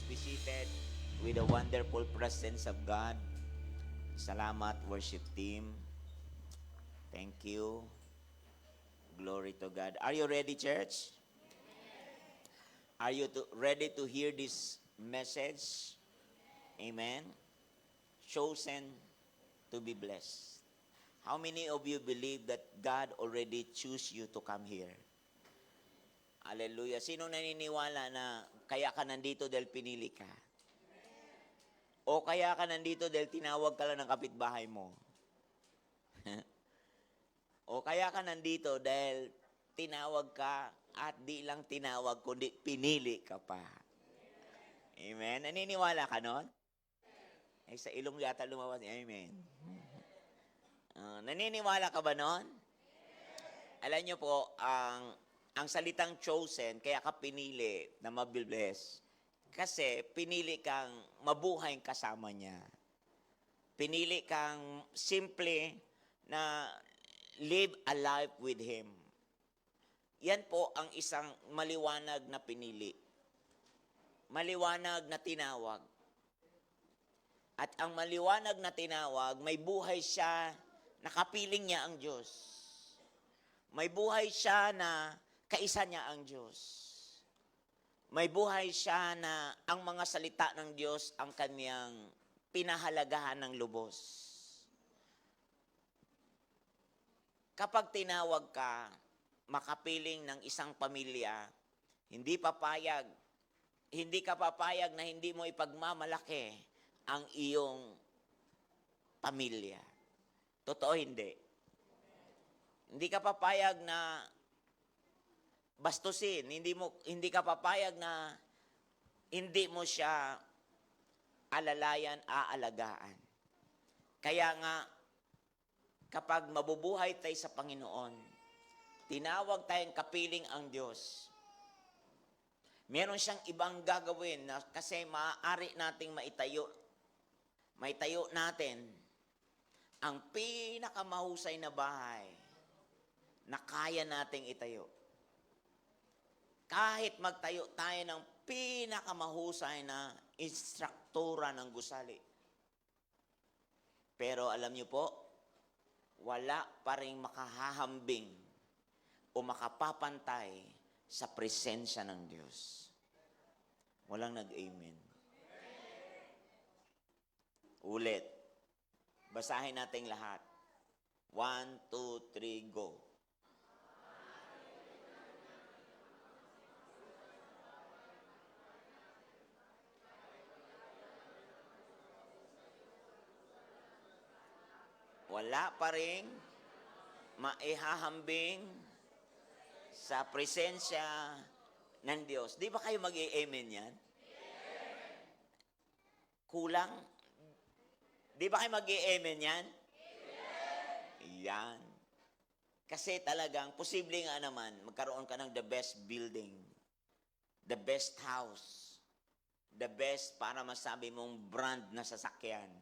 be seated with the wonderful presence of God. Salamat, worship team. Thank you. Glory to God. Are you ready, church? Are you ready to hear this message? Amen. Chosen to be blessed. How many of you believe that God already chose you to come here? Hallelujah. Sino naniniwala na kaya ka nandito dahil pinili ka? O kaya ka nandito dahil tinawag ka lang ng kapitbahay mo? O kaya ka nandito dahil tinawag ka at di lang tinawag, kundi pinili ka pa. Amen? Naniniwala ka nun? Ay, sa ilong yata lumabas. Amen. Naniniwala ka ba nun? Alam niyo po, ang salitang chosen, kaya ka pinili na mabibless. Kasi pinili kang mabuhay kasama niya. Pinili kang simple na live a life with Him. Yan po ang isang maliwanag na pinili. Maliwanag na tinawag. At ang maliwanag na tinawag, may buhay siya, nakapiling niya ang Diyos. May buhay siya na kaisa niya ang Diyos. May buhay siya na ang mga salita ng Diyos ang kanyang pinahalagahan ng lubos. Kapag tinawag ka, makapiling ng isang pamilya, hindi ka papayag na hindi mo ipagmamalaki ang iyong pamilya. Totoo hindi. Hindi ka papayag na bastusin, hindi ka papayag na hindi mo siya alalayan, aalagaan. Kaya nga, kapag mabubuhay tayo sa Panginoon, tinawag tayong kapiling ang Diyos, meron siyang ibang gagawin na kasi maaari nating maitayo natin ang pinakamahusay na bahay na kaya nating itayo. Kahit magtayo tayo ng pinakamahusay na instruktura ng gusali. Pero alam niyo po, wala pa rin makahahambing o makapapantay sa presensya ng Diyos. Walang nag-amen. Ulit. Basahin natin lahat. 1, 2, 3, go. Wala pa rin maihahambing sa presensya ng Diyos. Di ba kayo mag-i-amen yan? Kulang? Di ba kayo mag-i-amen yan? Yan. Kasi talagang, posible nga naman, magkaroon ka ng the best building, the best house, the best para masabi mong brand na sasakyan.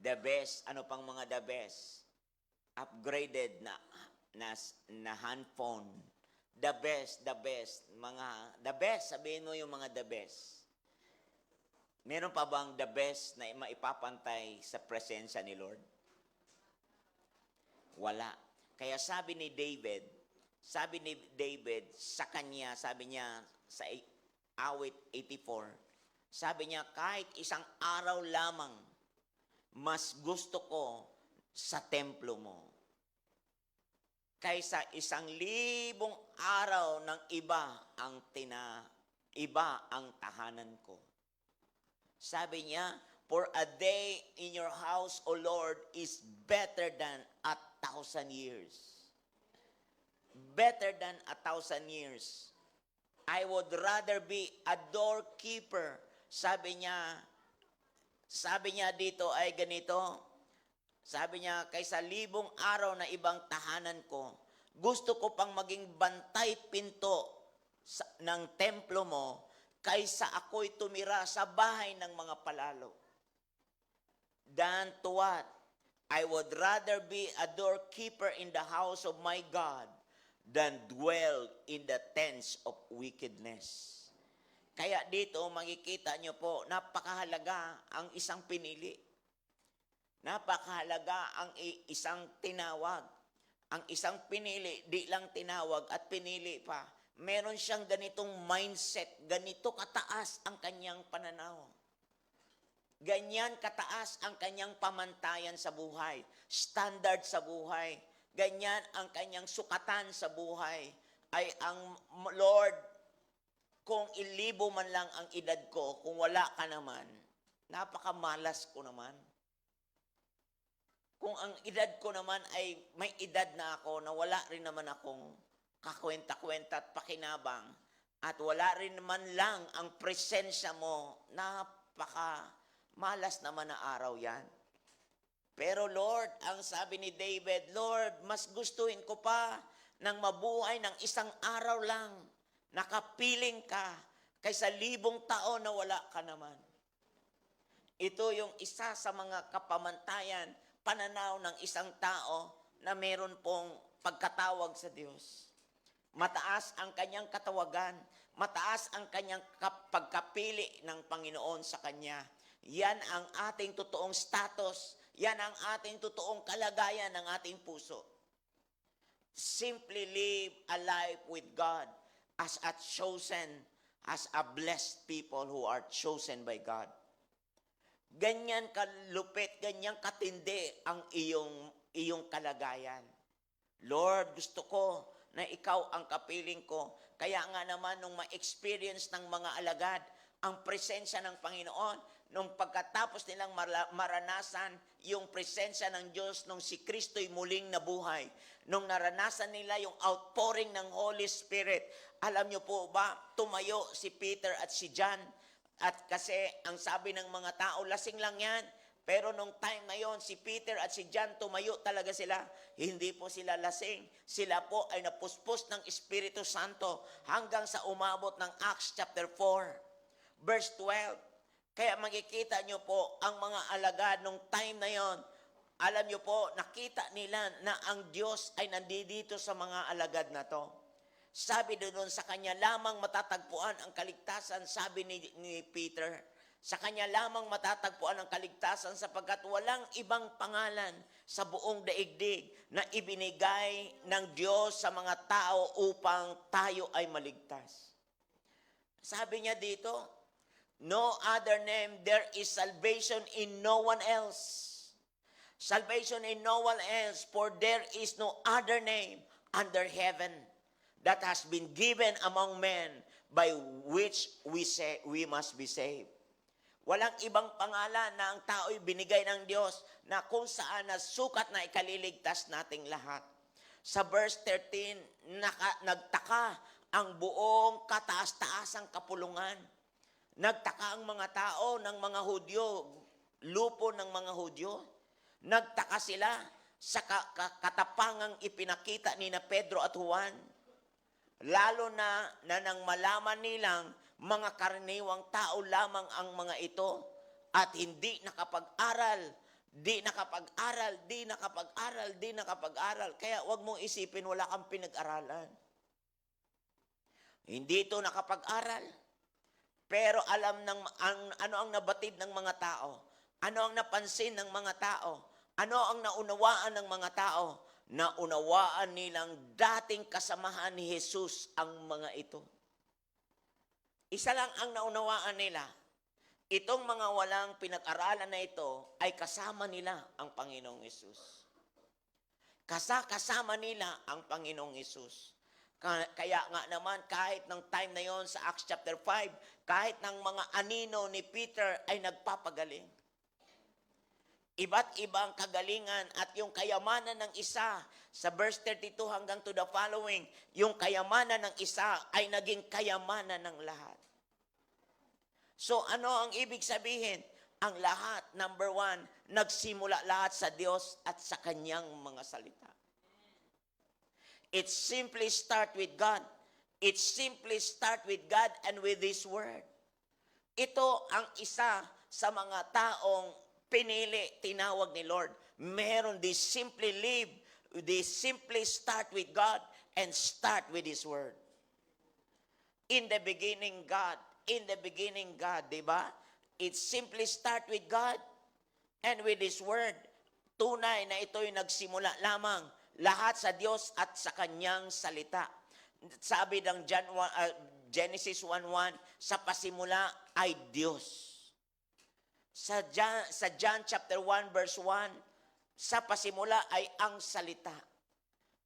The best, ano pang mga the best? Upgraded na handphone. The best. The best, sabihin mo yung mga the best. Meron pa bang the best na maipapantay sa presensya ni Lord? Wala. Kaya sabi ni David sa kanya, sabi niya sa awit 84, sabi niya, kahit isang araw lamang, mas gusto ko sa templo mo kaysa 1,000 araw ng iba ang tahanan ko. Sabi niya, for a day in your house, O Lord, is better than 1,000 years. Better than 1,000 years. I would rather be a doorkeeper. Sabi niya dito ay ganito, sabi niya, kaysa 1,000 araw na ibang tahanan ko, gusto ko pang maging bantay pinto ng templo mo, kaysa ako'y tumira sa bahay ng mga palalo. Than to what? I would rather be a doorkeeper in the house of my God than dwell in the tents of wickedness. Kaya dito makikita nyo po, napakahalaga ang isang pinili. Napakahalaga ang isang tinawag. Ang isang pinili, di lang tinawag at pinili pa. Meron siyang ganitong mindset, ganito kataas ang kanyang pananaw. Ganyan kataas ang kanyang pamantayan sa buhay, standard sa buhay. Ganyan ang kanyang sukatan sa buhay. Ay ang Lord, kung 1,000 man lang ang edad ko, kung wala ka naman, napakamalas ko naman. Kung ang edad ko naman ay may edad na ako na wala rin naman akong kakwenta-kwenta at pakinabang at wala rin naman lang ang presensya mo, napakamalas naman na araw yan. Pero Lord, ang sabi ni David, Lord, mas gustuhin ko pa nang mabuhay ng isang araw lang, nakapiling ka, kaysa 1,000 taon na wala ka naman. Ito yung isa sa mga kapamantayan, pananaw ng isang tao na meron pong pagkatawag sa Diyos. Mataas ang kanyang katawagan, mataas ang kanyang pagkapili ng Panginoon sa kanya. Yan ang ating totoong status, yan ang ating totoong kalagayan ng ating puso. Simply live a life with God as a chosen, as a blessed people who are chosen by God. Ganyan kalupit, ganyan katindi ang iyong kalagayan. Lord, gusto ko na ikaw ang kapiling ko. Kaya nga naman nung ma-experience ng mga alagad ang presensya ng Panginoon, nung pagkatapos nilang maranasan yung presensya ng Diyos nung si Kristo'y muling nabuhay, nung naranasan nila yung outpouring ng Holy Spirit, alam niyo po ba, tumayo si Peter at si John. At kasi ang sabi ng mga tao, lasing lang yan. Pero nung time na yon, si Peter at si John, tumayo talaga sila. Hindi po sila lasing. Sila po ay napuspos ng Espiritu Santo hanggang sa umabot ng Acts chapter 4, verse 12. Kaya makikita nyo po ang mga alagad nung time na yon. Alam nyo po, nakita nila na ang Diyos ay nandito sa mga alagad na to. Sabi doon, sa Kanya lamang matatagpuan ang kaligtasan, sabi ni Peter. Sa Kanya lamang matatagpuan ang kaligtasan sapagkat walang ibang pangalan sa buong daigdig na ibinigay ng Diyos sa mga tao upang tayo ay maligtas. Sabi niya dito, no other name, there is salvation in no one else. Salvation in no one else, for there is no other name under heaven that has been given among men by which we must be saved. Walang ibang pangalan na ang tao'y binigay ng Diyos na kung saan nasukat na ikaliligtas nating lahat. Sa verse 13, nagtaka ang buong kataas-taasang kapulungan. Nagtaka ang mga tao ng mga Hudyo, lupo ng mga Hudyo. Nagtaka sila sa katapangang ipinakita ni na Pedro at Juan. Lalo na nang malaman nilang mga karaniwang tao lamang ang mga ito at hindi nakapag-aral, di nakapag-aral. Kaya wag mong isipin wala kang pinag-aralan. Hindi ito nakapag-aral. Pero alam ano ang nabatid ng mga tao, ano ang napansin ng mga tao, ano ang naunawaan ng mga tao. Naunawaan nilang dating kasamahan ni Jesus ang mga ito. Isa lang ang naunawaan nila. Itong mga walang pinag-aralan na ito ay kasama nila ang Panginoong Jesus. Kasama nila ang Panginoong Jesus. Kaya nga naman kahit ng time na yon sa Acts chapter 5, kahit ng mga anino ni Peter ay nagpapagaling. Iba't ibang kagalingan at yung kayamanan ng isa, sa verse 32 hanggang to the following, yung kayamanan ng isa ay naging kayamanan ng lahat. So ano ang ibig sabihin? Ang lahat, number 1, nagsimula lahat sa Diyos at sa Kanyang mga salita. It simply start with God. It simply start with God and with His Word. Ito ang isa sa mga taong pinili, tinawag ni Lord. Meron, they simply live, they simply start with God and start with His Word. In the beginning, God. in the beginning God, di ba? It simply start with God and with His Word. Tunay na ito'y nagsimula lamang lahat sa Diyos at sa Kanyang salita. Sabi ng Genesis 1:1, sa pasimula ay Diyos. Sa John chapter 1 verse 1, sa pasimula ay ang salita.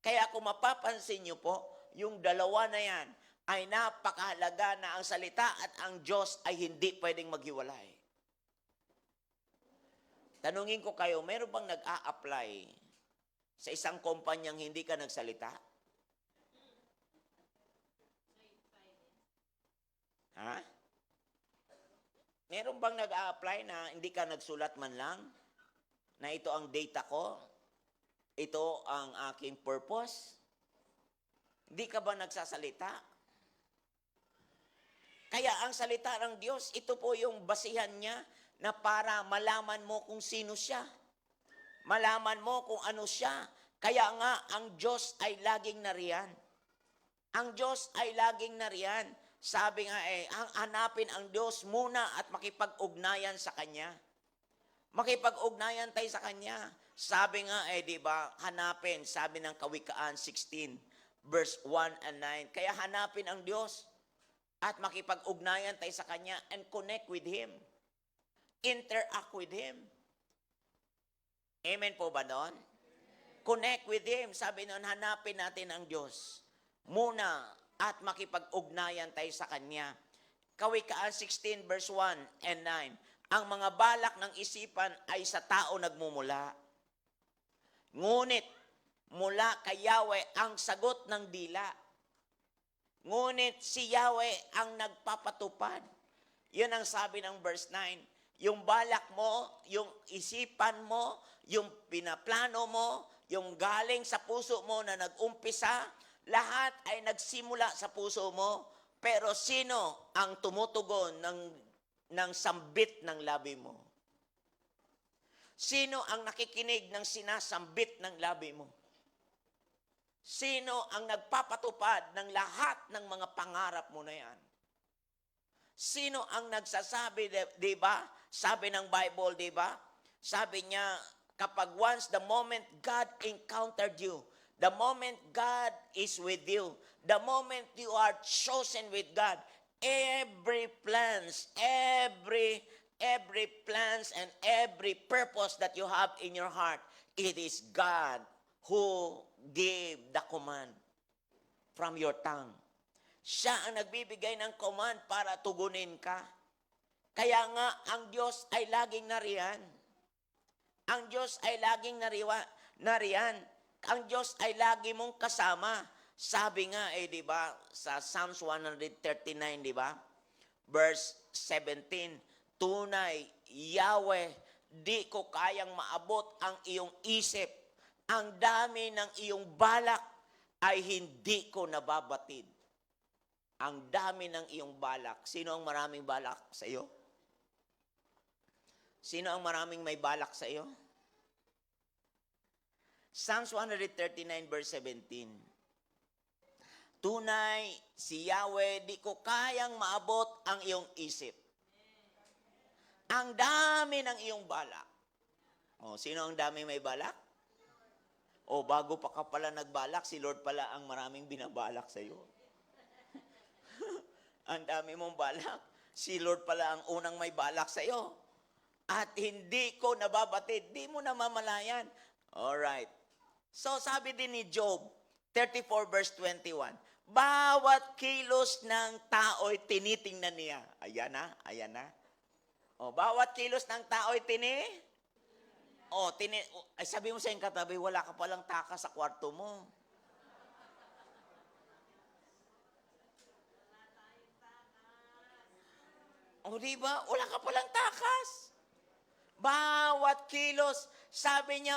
Kaya kung mapapansin niyo po, yung dalawa na yan ay napakahalaga na ang salita at ang Diyos ay hindi pwedeng maghiwalay. Tanungin ko kayo, meron bang nag-a-apply sa isang kumpanyang hindi ka nagsalita? Ha? Meron bang nag-a-apply na hindi ka nagsulat man lang? Na ito ang data ko? Ito ang aking purpose? Hindi ka ba nagsasalita? Kaya ang salita ng Diyos, ito po yung basihan niya na para malaman mo kung sino siya. Malaman mo kung ano siya. Kaya nga, ang Diyos ay laging nariyan. Ang Diyos ay laging nariyan. Sabi nga hanapin ang Diyos muna at makipag-ugnayan sa Kanya. Makipag-ugnayan tayo sa Kanya. Sabi nga di ba, hanapin, sabi ng Kawikaan 16, verse 1 and 9. Kaya hanapin ang Diyos at makipag-ugnayan tayo sa Kanya and connect with Him. Interact with Him. Amen po ba doon? Connect with Him. Sabi noon, hanapin natin ang Diyos muna at makipag-ugnayan tayo sa Kanya. Kawikaan 16 verse 1 and 9. Ang mga balak ng isipan ay sa tao nagmumula. Ngunit, mula kay Yahweh ang sagot ng dila. Ngunit si Yahweh ang nagpapatupad. Yun ang sabi ng verse 9. Yung balak mo, yung isipan mo, yung pinaplano mo, yung galing sa puso mo na nag-umpisa, lahat ay nagsimula sa puso mo, pero sino ang tumutugon ng sambit ng labi mo? Sino ang nakikinig ng sinasambit ng labi mo? Sino ang nagpapatupad ng lahat ng mga pangarap mo na yan? Sino ang nagsasabi, di ba? Sabi ng Bible, di ba? Sabi niya, kapag once the moment God encountered you, the moment God is with you, the moment you are chosen with God, every plans and every purpose that you have in your heart, it is God who gave the command from your tongue. Siya ang nagbibigay ng command para tugunin ka. Kaya nga, ang Diyos ay laging nariyan. Ang Diyos ay laging nariyan. Ang Diyos ay lagi mong kasama. Sabi nga, di ba, sa Psalms 139, di ba? Verse 17, tunay, Yahweh, di ko kayang maabot ang iyong isip. Ang dami ng iyong balak ay hindi ko nababatid. Ang dami ng iyong balak. Sino ang maraming balak sa iyo? Sino ang maraming may balak sa iyo? Psalms 139 verse 17. Tunay, si Yahweh, di ko kayang maabot ang iyong isip. Ang dami ng iyong balak. Sino ang dami may balak? Bago pa ka pala nagbalak, si Lord pala ang maraming binabalak sa iyo. Ang dami mong balak, si Lord pala ang unang may balak sa iyo. At hindi ko nababatid, di mo namamalayan. Alright. So sabi din ni Job 34 verse 21, bawat kilos ng tao'y tinitingnan niya. Ayan na. Bawat kilos ng tao'y sabi mo sa iyong katabi, wala ka palang taka sa kwarto mo. Diba? Wala ka palang takas. Bawat kilos, sabi niya,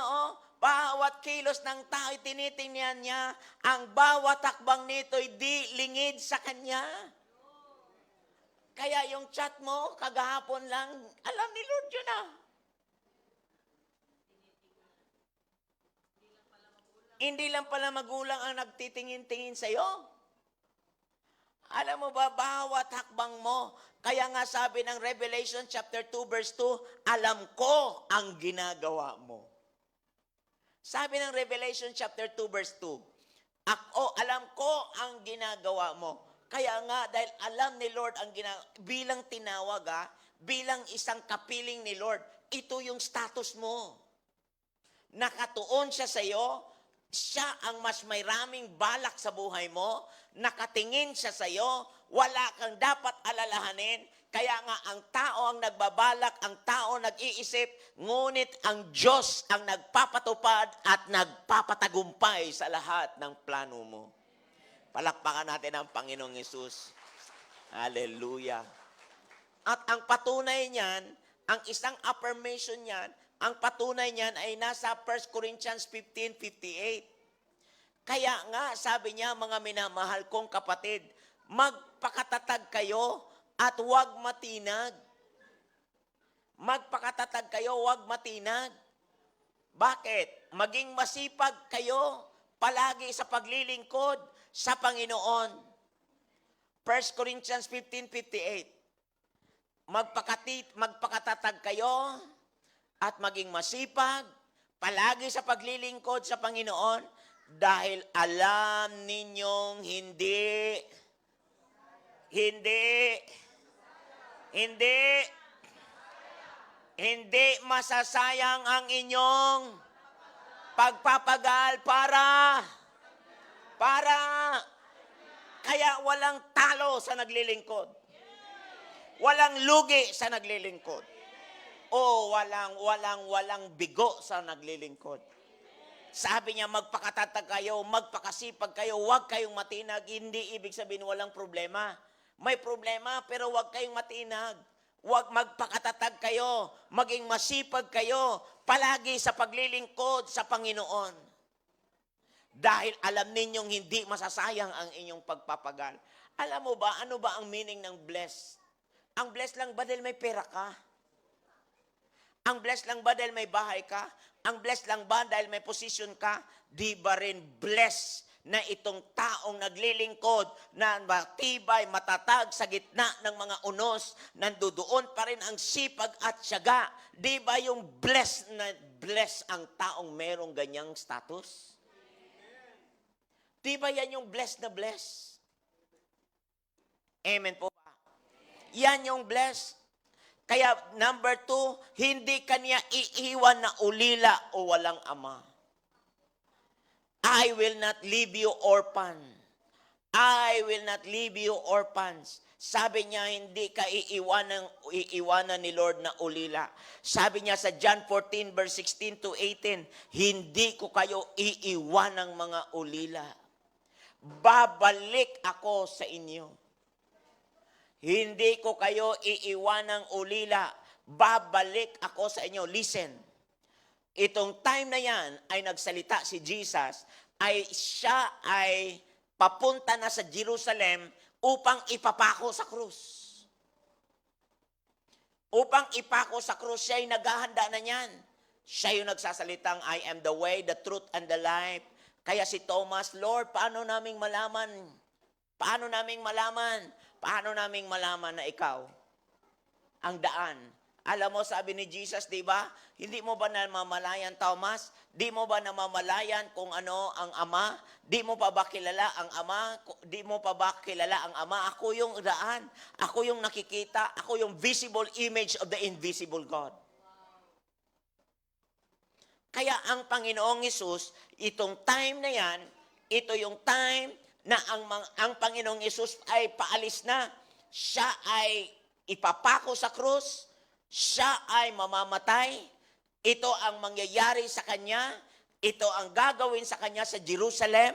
bawat kilos ng tao tinitingnan niya, ang bawat takbang nito'y di lingid sa kanya. Kaya yung chat mo, kagahapon lang, alam ni Lord yun ah. Hindi lang pala magulang ang nagtitingin-tingin sa'yo. Alam mo ba, bawat hakbang mo, kaya nga sabi ng Revelation chapter 2 verse 2, alam ko ang ginagawa mo. Sabi ng Revelation chapter 2 verse 2, alam ko ang ginagawa mo. Kaya nga, dahil alam ni Lord ang bilang tinawag, bilang isang kapiling ni Lord, ito yung status mo. Nakatuon siya sa iyo, siya ang mas may raming balak sa buhay mo, nakatingin siya sa iyo, wala kang dapat alalahanin, kaya nga ang tao ang nagbabalak, ang tao nag-iisip, ngunit ang Diyos ang nagpapatupad at nagpapatagumpay sa lahat ng plano mo. Palakpakan natin ang Panginoong Hesus. Hallelujah. At ang patunay niyan, ang isang affirmation niyan, ang patunay niyan ay nasa 1 Corinthians 15:58. Kaya nga, sabi niya, mga minamahal kong kapatid, magpakatatag kayo at huwag matinag. Magpakatatag kayo, huwag matinag. Bakit? Maging masipag kayo palagi sa paglilingkod sa Panginoon. 1 Corinthians 15:58. Magpakatatag kayo at maging masipag palagi sa paglilingkod sa Panginoon dahil alam ninyong hindi masasayang ang inyong pagpapagal para kaya walang talo sa naglilingkod. Walang lugi sa naglilingkod. O walang bigo sa naglilingkod. Sabi niya, magpakatatag kayo, magpakasipag kayo, huwag kayong matinag. Hindi ibig sabihin walang problema. May problema, pero huwag kayong matinag. Huwag magpakatatag kayo, maging masipag kayo, palagi sa paglilingkod sa Panginoon. Dahil alam ninyong hindi masasayang ang inyong pagpapagal. Alam mo ba, ano ba ang meaning ng blessed? Ang blessed lang ba dahil may pera ka? Ang blessed lang ba dahil may bahay ka? Ang blessed lang ba dahil may position ka? Di ba rin blessed na itong taong naglilingkod, na matibay, matatag sa gitna ng mga unos, nandoon pa rin ang sipag at tiyaga? Di ba yung blessed na blessed ang taong merong ganyang status? Di ba yan yung blessed na blessed? Amen po ba? Yan yung blessed. Kaya number 2, hindi kanya iiwan na ulila o walang ama. I will not leave you orphan. I will not leave you orphans. Sabi niya, hindi ka iiwanan ni Lord na ulila. Sabi niya sa John 14 verse 16 to 18, hindi ko kayo iiwan ng mga ulila. Babalik ako sa inyo. Hindi ko kayo iiwan ng ulila. Babalik ako sa inyo. Listen, itong time na yan ay nagsalita si Jesus, siya ay papunta na sa Jerusalem upang ipapako sa krus. Upang ipako sa krus, siya ay naghahanda na niyan. Siya yung nagsasalitang, I am the way, the truth, and the life. Kaya si Thomas, Lord, paano naming malaman? Paano naming malaman? Paano naming malaman na ikaw ang daan? Alam mo, sabi ni Jesus, di ba? Hindi mo ba namamalayan, Thomas? Di mo ba namamalayan kung ano ang Ama? Di mo pa ba kilala ang Ama? Di mo pa ba kilala ang Ama? Ako yung daan. Ako yung nakikita. Ako yung visible image of the invisible God. Kaya ang Panginoong Hesus, itong time na yan, ito yung time na ang Panginoong Hesus ay paalis na. Siya ay ipapako sa krus. Siya ay mamamatay. Ito ang mangyayari sa Kanya. Ito ang gagawin sa Kanya sa Jerusalem.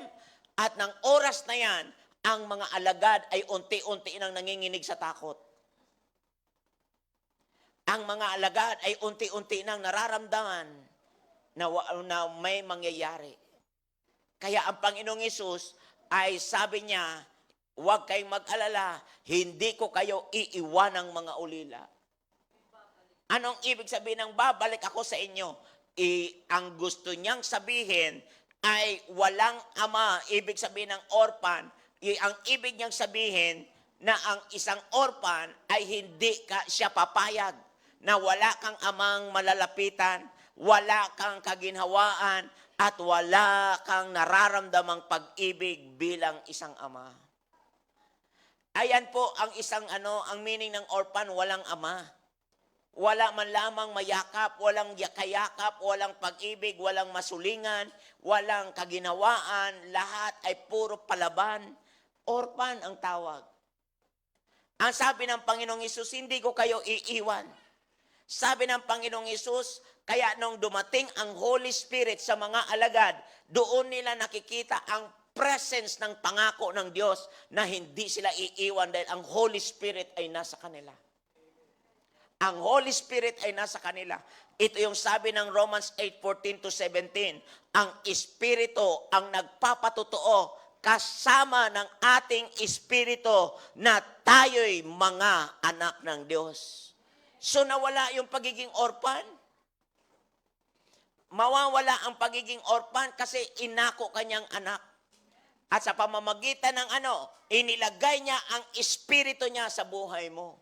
At ng oras na yan, ang mga alagad ay unti-unti nang nanginginig sa takot. Ang mga alagad ay unti-unti nang nararamdaman na may mangyayari. Kaya ang Panginoong Hesus ay sabi niya, huwag kayong mag-alala, hindi ko kayo iiwan ng mga ulila. Anong ibig sabihin ng babalik ako sa inyo? Ang gusto niyang sabihin ay walang ama, ibig sabihin ng orphan, ang ibig niyang sabihin na ang isang orphan ay hindi siya papayag na wala kang amang malalapitan, wala kang kaginhawaan, at wala kang nararamdamang pag-ibig bilang isang ama. Ayan po ang ang meaning ng orphan, walang ama. Wala man lamang mayakap, walang kayakap, walang pag-ibig, walang masulingan, walang kaginawaan, lahat ay puro palaban. Orphan ang tawag. Ang sabi ng Panginoong Hesus, hindi ko kayo iiwan. Sabi ng Panginoong Hesus, kaya nung dumating ang Holy Spirit sa mga alagad, doon nila nakikita ang presence ng pangako ng Diyos na hindi sila iiwan dahil ang Holy Spirit ay nasa kanila. Ang Holy Spirit ay nasa kanila. Ito yung sabi ng Romans 8:14-17. Ang Espiritu ang nagpapatotoo kasama ng ating Espiritu na tayo'y mga anak ng Diyos. So nawala yung pagiging orphan. Mawawala ang pagiging orphan kasi inako kanyang anak. At sa pamamagitan ng inilagay niya ang Espiritu niya sa buhay mo.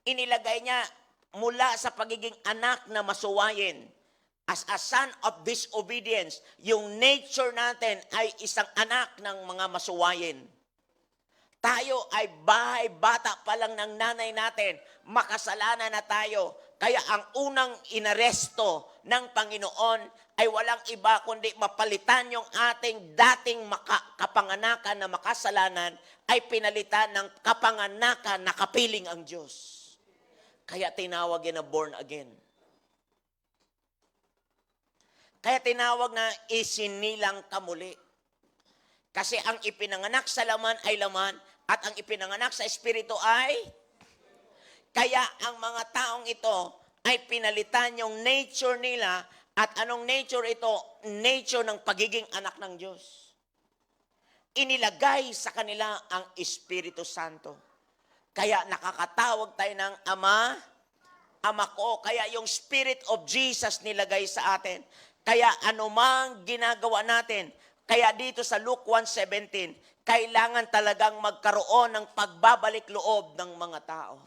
Inilagay niya mula sa pagiging anak na masuwayin. As a son of disobedience, yung nature natin ay isang anak ng mga masuwayin. Tayo ay bata pa lang ng nanay natin, makasalanan na tayo. Kaya ang unang inaresto ng Panginoon ay walang iba kundi mapalitan yung ating dating kapanganakan na makasalanan ay pinalitan ng kapanganakan na kapiling ang Diyos. Kaya tinawag yan na born again. Kaya tinawag na isinilang ka muli. Kasi ang ipinanganak sa laman ay laman at ang ipinanganak sa Espiritu ay... Kaya ang mga taong ito ay pinalitan yung nature nila at anong nature ito? Nature ng pagiging anak ng Diyos. Inilagay sa kanila ang Espiritu Santo. Kaya nakakatawag tayo ng Ama, Ama ko. Kaya yung Spirit of Jesus nilagay sa atin. Kaya anumang ginagawa natin, kaya dito sa Luke 1:17, kailangan talagang magkaroon ng pagbabalik loob ng mga tao.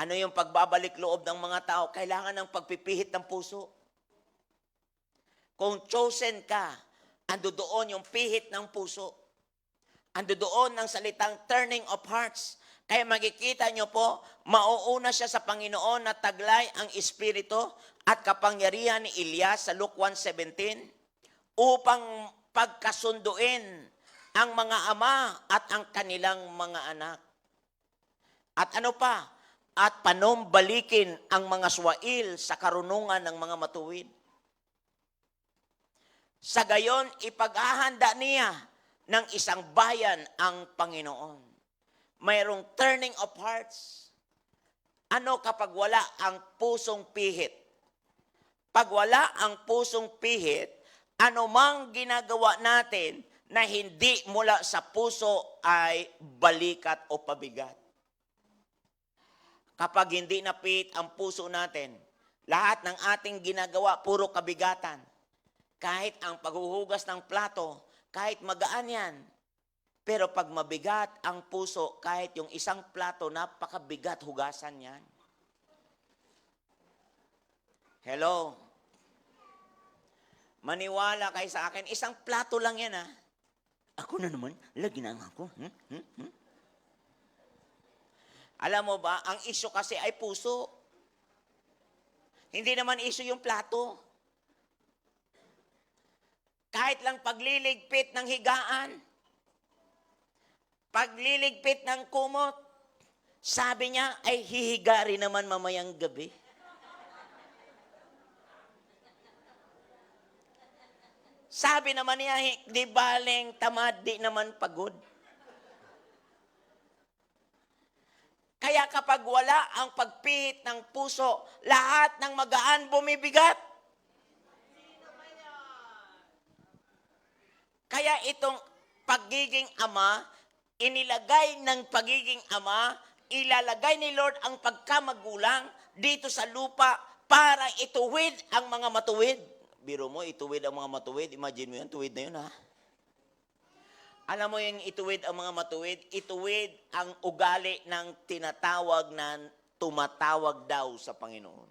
Ano yung pagbabalik loob ng mga tao? Kailangan ng pagpipihit ng puso. Kung chosen ka, ando doon yung pihit ng puso. Ando doon ng salitang turning of hearts. Kaya makikita nyo po, mauuna siya sa Panginoon na taglay ang Espiritu at kapangyarihan ni Elias sa Luke 1:17 upang pagkasunduin ang mga ama at ang kanilang mga anak. At ano pa? At panumbalikin ang mga swail sa karunungan ng mga matuwid. Sa gayon, ipaghahanda niya ng isang bayan ang Panginoon. Mayroong turning of hearts. Ano kapag wala ang pusong pihit? Pag wala ang pusong pihit, anumang ginagawa natin na hindi mula sa puso ay balikat o pabigat. Kapag hindi napihit ang puso natin, lahat ng ating ginagawa puro kabigatan. Kahit ang paghuhugas ng plato, kahit magaan yan. Pero pag mabigat ang puso, kahit yung isang plato, napakabigat hugasan yan. Hello? Maniwala kayo sa akin, isang plato lang yan Ako na naman, lagi na ako. Alam mo ba, ang issue kasi ay puso. Hindi naman issue yung plato. Kahit lang pagliligpit ng higaan, pagliligpit ng kumot, sabi niya ay hihiga rin naman mamayang gabi. Sabi naman niya, di baling tamad, di naman pagod. Kaya kapag wala ang pagpihit ng puso, lahat ng magaan bumibigat. Kaya itong pagiging ama, inilagay ng pagiging ama, ilalagay ni Lord ang pagkamagulang dito sa lupa para ituwid ang mga matuwid. Biro mo, ituwid ang mga matuwid. Imagine mo yan, tuwid na yun Alam mo yung ituwid ang mga matuwid? Ituwid ang ugali ng tinatawag na tumatawag daw sa Panginoon.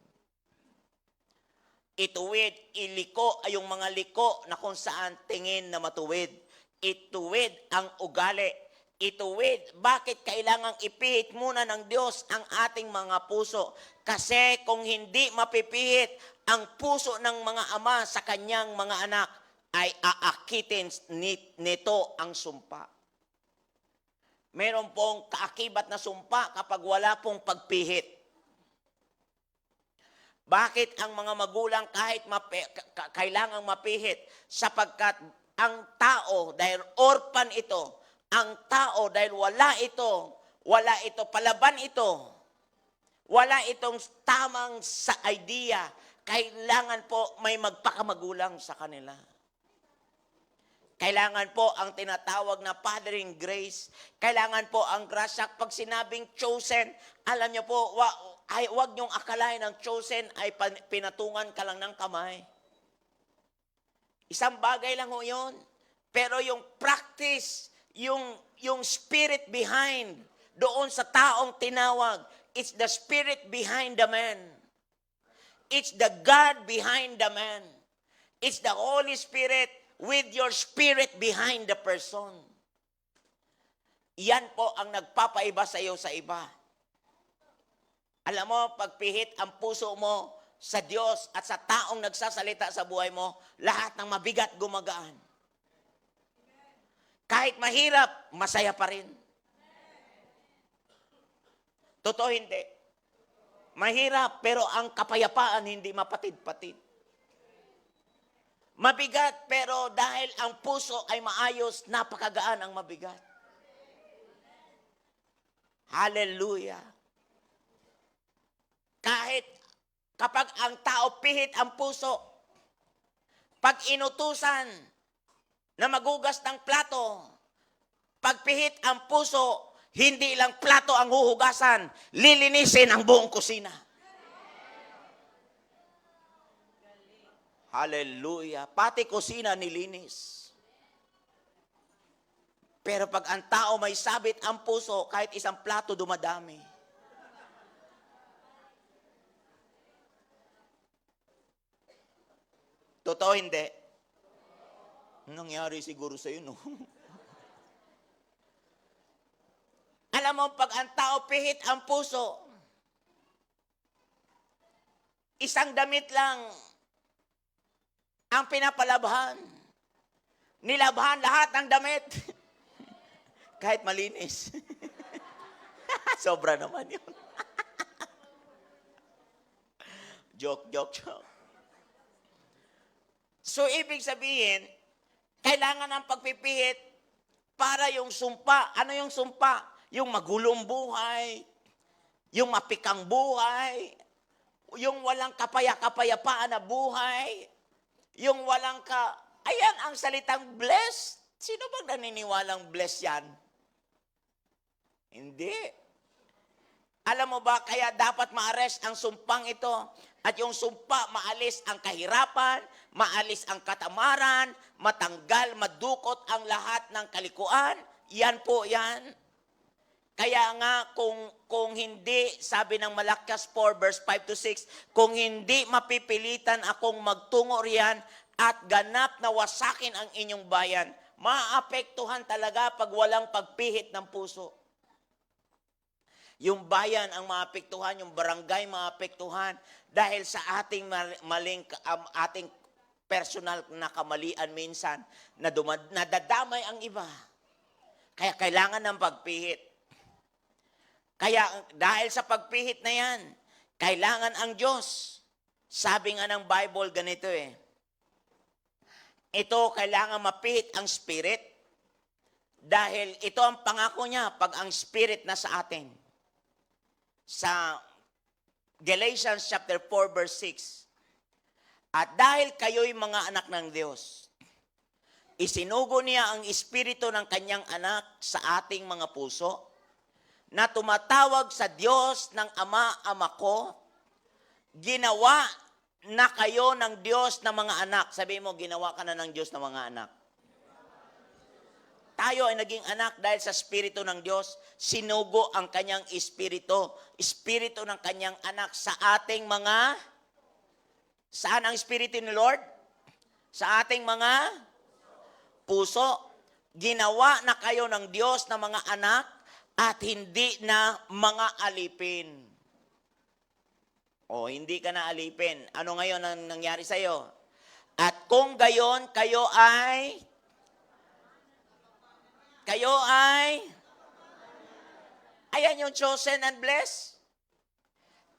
Ituwid, iliko ay yung mga liko na kung saan tingin na matuwid. Ituwid ang ugali. Ituwid, bakit kailangang ipihit muna ng Diyos ang ating mga puso? Kasi kung hindi mapipihit ang puso ng mga ama sa kanyang mga anak, ay aakitin nito ang sumpa. Meron pong kaakibat na sumpa kapag wala pong pagpihit. Bakit ang mga magulang kahit kailangang mapihit? Sapagkat ang tao, dahil orphan ito, ang tao dahil wala ito, palaban ito, wala itong tamang sa idea, kailangan po may magpakamagulang sa kanila. Kailangan po ang tinatawag na fathering grace. Kailangan po ang grasya. Pag sinabing chosen, alam niyo po, huwag niyong akalain ang chosen ay pinatungan ka lang ng kamay. Isang bagay lang ho yun. Pero yung practice, yung spirit behind doon sa taong tinawag, it's the spirit behind the man. It's the God behind the man. It's the Holy Spirit with your spirit behind the person. Yan po ang nagpapaiba sa iyo sa iba. Alam mo, pagpihit ang puso mo sa Diyos at sa taong nagsasalita sa buhay mo, lahat ng mabigat gumagaan. Kahit mahirap, masaya pa rin. Totoo hindi. Mahirap, pero ang kapayapaan hindi mapatid-patid. Mabigat, pero dahil ang puso ay maayos, napakagaan ang mabigat. Hallelujah. Kahit kapag ang tao pihit ang puso, pag inutusan na magugas ng plato, pagpihit ang puso, hindi lang plato ang huhugasan, lilinisin ang buong kusina. Hallelujah. Pati kusina nilinis. Pero pag ang tao may sabit ang puso, kahit isang plato dumadami. Totoo hindi? Nangyari siguro sa iyo, no? Alam mo, pag ang tao pihit ang puso, isang damit lang ang pinapalabhan. Nilabhan lahat ng damit. Kahit malinis. Sobra naman yun. Joke. So, ibig sabihin, kailangan ng pagpipihit para yung sumpa. Ano yung sumpa? Yung magulong buhay, yung mapikang buhay, yung walang kapayapaan na buhay, yung walang ayan ang salitang blessed. Sino bang naniniwalang blessed yan? Hindi. Alam mo ba, kaya dapat ma-arrest ang sumpang ito. At yung sumpa, maalis ang kahirapan, maalis ang katamaran, matanggal, madukot ang lahat ng kalikuan. Yan po yan. Kaya nga, kung hindi, sabi ng Malakyas 4 verse 5 to 6, kung hindi mapipilitan akong magtungo riyan at ganap na wasakin ang inyong bayan, maapektuhan talaga pag walang pagpihit ng puso. Yung bayan ang maapektuhan, yung barangay maapektuhan dahil sa ating ating personal na kamalian minsan na nadadamay ang iba. Kaya kailangan ng pagpihit. Kaya dahil sa pagpihit na yan, kailangan ang Diyos. Sabi nga ng Bible ganito ito kailangan mapihit ang spirit dahil ito ang pangako niya pag ang spirit na sa atin. Sa Galatians chapter 4 verse 6. At dahil kayo'y mga anak ng Diyos, isinugo niya ang espiritu ng kanyang anak sa ating mga puso, na tumatawag sa Diyos ng Ama ko, ginawa na kayo ng Diyos na mga anak. Sabi mo, ginawa ka na ng Diyos na mga anak. tayo ay naging anak dahil sa Espiritu ng Diyos. Sinugo ang kanyang Espiritu. Espiritu ng kanyang anak sa ating mga... Saan ang Espiritu ni Lord? Sa ating mga puso. Ginawa na kayo ng Diyos na mga anak at hindi na mga alipin. O, hindi ka na alipin. Ano ngayon ang nangyari sa iyo? At kung gayon, kayo ay... Ayan yung chosen and blessed.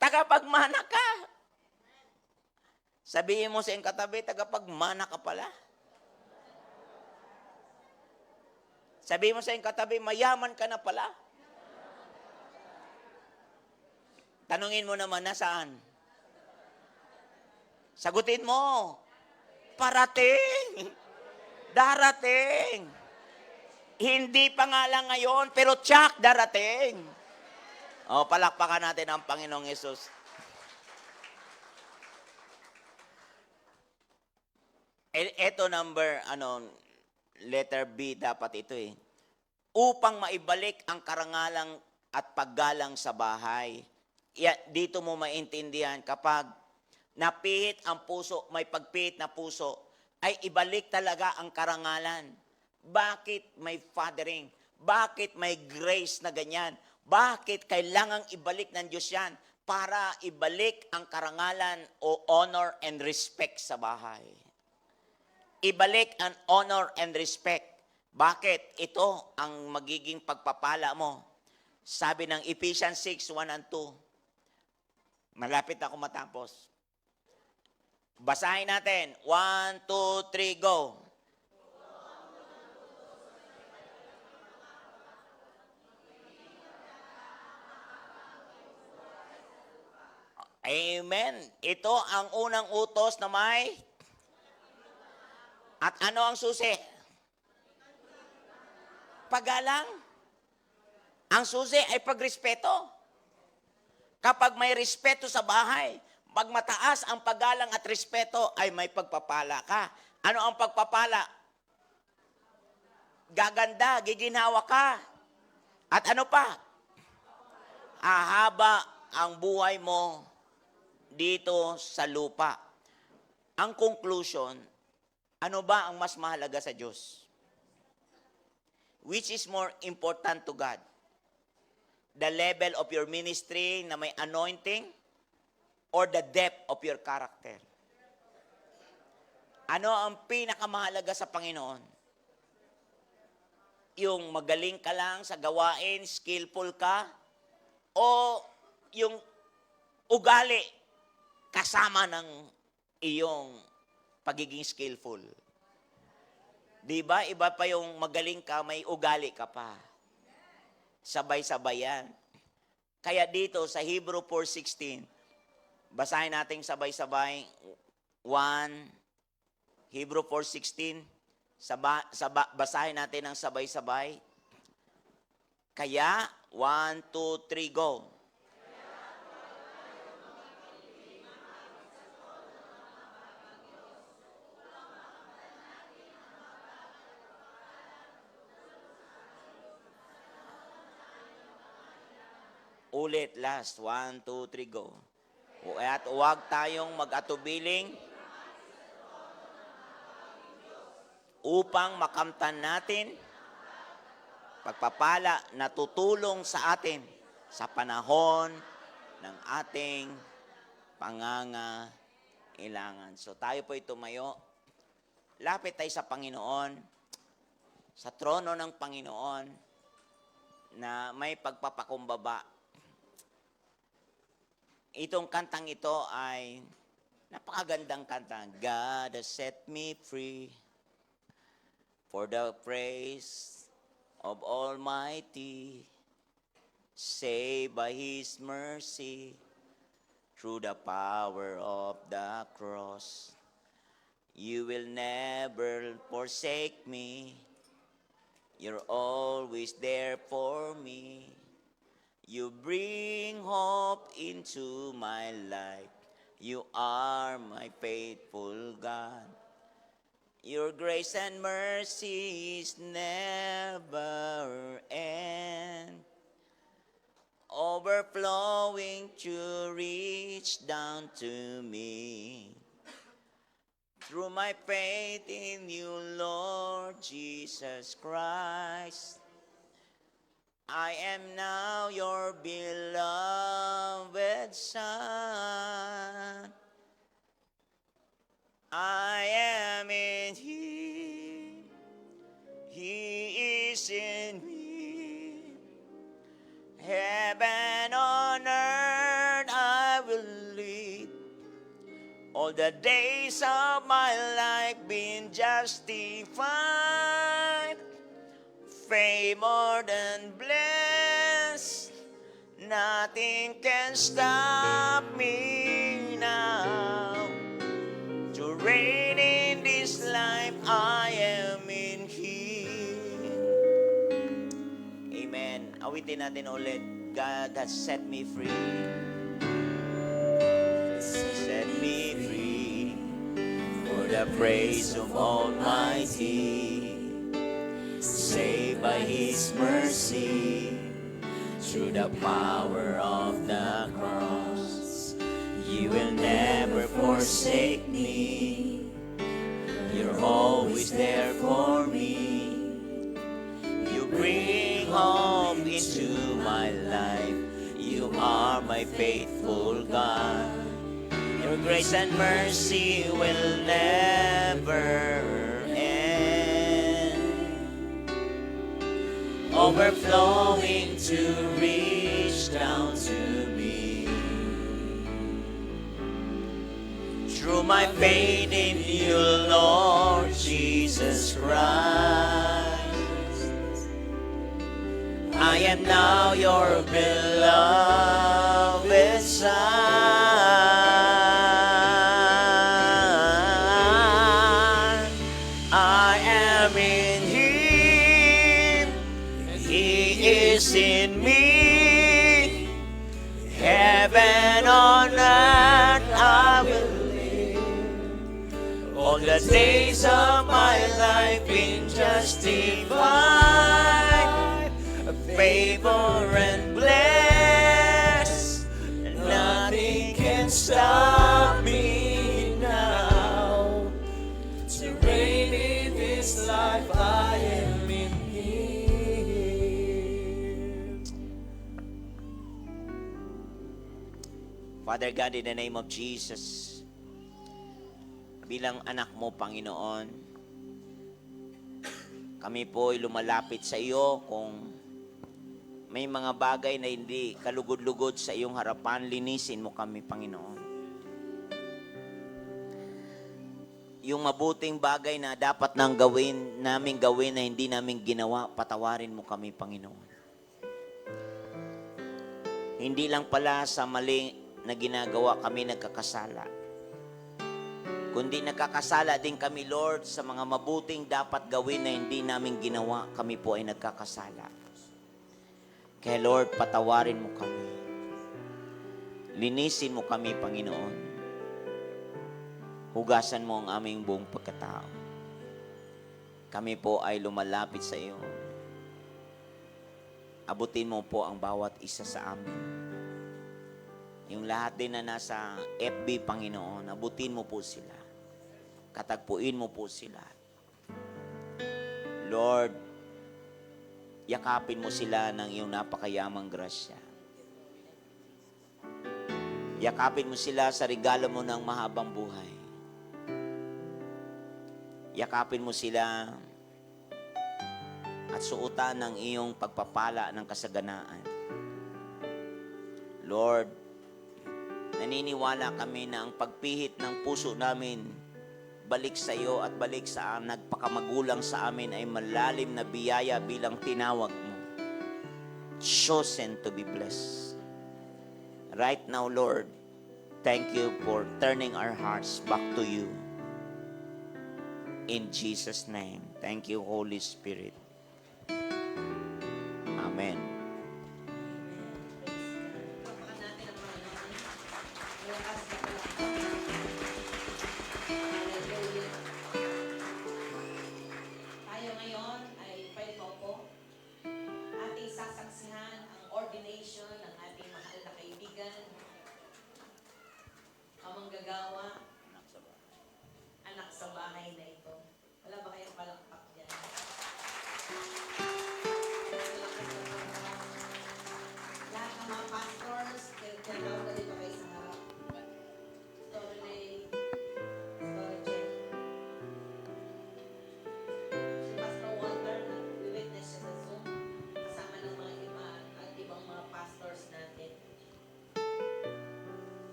Tagapagmana ka. Sabihin mo sa iyong katabi, tagapagmana ka pala. Sabihin mo sa iyong katabi, mayaman ka na pala. Tanungin mo naman, nasaan? Sagutin mo. Parating. Darating. Hindi pa nga lang ngayon, pero tsak, darating. O, palakpakan natin ang Panginoong Yesus. Ito letter B dapat ito eh. Upang maibalik ang karangalan at paggalang sa bahay. Dito mo maintindihan kapag napihit ang puso, may pagpihit na puso, ay ibalik talaga ang karangalan. Bakit may fathering? Bakit may grace na ganyan? Bakit kailangang ibalik ng Diyos yan? Para ibalik ang karangalan o honor and respect sa bahay. Ibalik ang honor and respect. Bakit? Ito ang magiging pagpapala mo. Sabi ng Ephesians 6, 1 and 2. Malapit ako matapos. Basahin natin. 1, 2, 3, go. Amen. Ito ang unang utos na may... At ano ang susi? Paggalang. Ang susi ay pagrespeto. Kapag may respeto sa bahay, pag mataas ang paggalang at respeto, ay may pagpapala ka. Ano ang pagpapala? Gaganda, giginhawa ka. At ano pa? Ahaba ang buhay mo dito sa lupa. Ang conclusion, ano ba ang mas mahalaga sa Diyos? Which is more important to God? The level of your ministry na may anointing or the depth of your character? Ano ang pinakamahalaga sa Panginoon? Yung magaling ka lang sa gawain, skillful ka, o yung ugali kasama ng iyong pagiging skillful? Di ba? Iba pa yung magaling ka, may ugali ka pa. Sabay-sabay yan. Kaya dito sa Hebrew 4:16, basahin natin sabay-sabay. 1, Hebrew 4:16, basahin natin ng sabay-sabay. Kaya, 1, 2, 3, go. Ulit, last. 1, 2, 3, go. At huwag tayong mag-atubiling upang makamtan natin pagpapala na tutulong sa atin sa panahon ng ating pangangailangan. So tayo po'y tumayo. Lapit tayo sa Panginoon, sa trono ng Panginoon, na may pagpapakumbaba. Itong kantang ito ay napakagandang kanta. God has set me free for the praise of Almighty, saved by His mercy through the power of the cross. You will never forsake me. You're always there for me. You bring hope into my life. You are my faithful God. Your grace and mercies never end, overflowing to reach down to me. Through my faith in you, Lord Jesus Christ, I am now your beloved Son. I am in Him, He is in me. Heaven on earth I will live, all the days of my life been justified, favored and blessed. Nothing can stop me now. To reign in this life, I am in Him. Amen. Awitin natin ulit. God has set me free. Set me free for the praise of Almighty. Saved by His mercy through the power of the cross. You will never forsake me. You're always there for me. You bring hope into my life. You are my faithful God. Your grace and mercy will never end, overflowing to reach down to me. Through my faith in you, Lord Jesus Christ, I am now your beloved Son. I am in Him, He is in me. Heaven on earth I will, all the days of my life been justified, favor and blessed. Nothing can stop me now. To reign in this life, I am in Him. Father God, in the name of Jesus, bilang anak mo, Panginoon, kami po ay lumalapit sa iyo kung may mga bagay na hindi kalugod-lugod sa iyong harapan, linisin mo kami, Panginoon. Yung mabuting bagay na dapat nang gawin na hindi namin ginawa, patawarin mo kami, Panginoon. Hindi lang pala sa mali na ginagawa kami nagkakasala, kundi nagkakasala din kami, Lord, sa mga mabuting dapat gawin na hindi namin ginawa, kami po ay nagkakasala. Kaya Lord, patawarin mo kami. Linisin mo kami, Panginoon. Hugasan mo ang aming buong pagkatao. Kami po ay lumalapit sa iyo. Abutin mo po ang bawat isa sa amin. Yung lahat din na nasa FB, Panginoon, abutin mo po sila. Katagpuin mo po sila. Lord, yakapin mo sila ng iyong napakayamang grasya. Yakapin mo sila sa regalo mo ng mahabang buhay. Yakapin mo sila at suotan ng iyong pagpapala ng kasaganaan. Lord, naniniwala kami na ang pagpihit ng puso namin balik sa iyo at balik sa nagpakamagulang sa amin ay malalim na biyaya bilang tinawag mo. Chosen to be blessed. Right now, Lord, thank you for turning our hearts back to you. In Jesus' name. Thank you, Holy Spirit. Amen.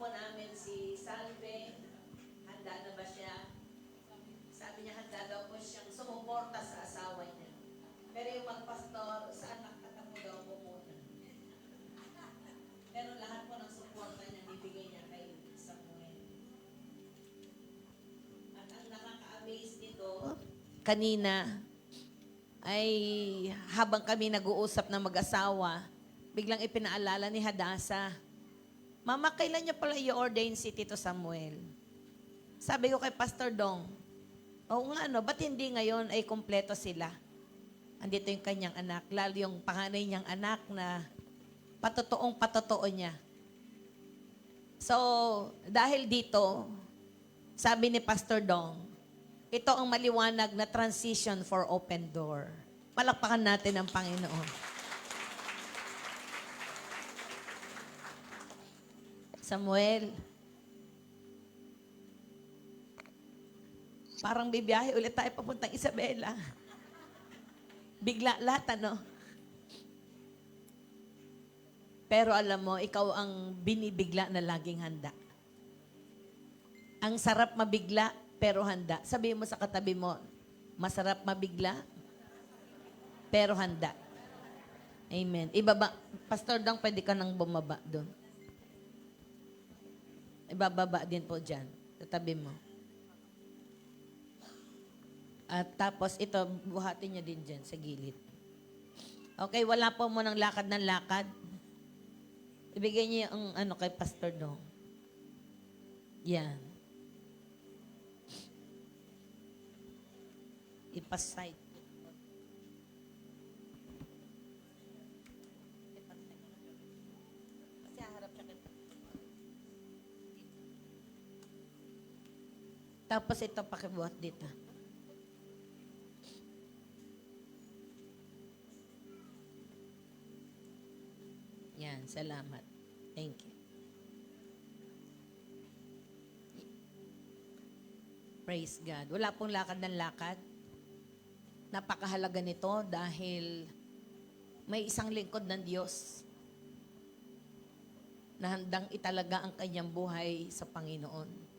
po namin si Salve. Handa na ba siya? Sabi niya handa daw po siyang sumuporta sa asawa niya. Pero yung magpastor, sa anak mo daw po muna. Pero lahat po ng suporta niya, bibigay niya kay Samuel. At ang nakaka-amaze nito, kanina, ay habang kami nag-uusap ng mag-asawa, biglang ipinaalala ni Hadassah, Mama, kailan niyo pala i-ordain si Tito Samuel? Sabi ko kay Pastor Dong, oo nga no, ba't hindi ngayon ay kumpleto sila? Andito yung kanyang anak, lalo yung panganay niyang anak na patotoo niya. So, dahil dito, sabi ni Pastor Dong, ito ang maliwanag na transition for open door. Palakpakan natin ang Panginoon. Samuel, parang bibiyahe ulit tayo papuntang Isabela. Bigla lahat, ano? Pero alam mo, ikaw ang binibigla na laging handa. Ang sarap mabigla, pero handa. Sabihin mo sa katabi mo, masarap mabigla, pero handa. Amen. Ibaba, Pastor Dang, pwede ka nang bumaba doon. Ibababa din po dyan. Tatabi mo. At tapos ito, buhatin niya din dyan sa gilid. Okay, wala po mo ng lakad ng lakad. Ibigay niya yung ano kay Pastor Dong. Yan. Ipasite. Kasi harap siya. Tapos ito pakibuhat dito. Yan, salamat. Thank you. Praise God. Wala pong lakad ng lakad. Napakahalaga nito dahil may isang lingkod ng Diyos na handang italaga ang kanyang buhay sa Panginoon.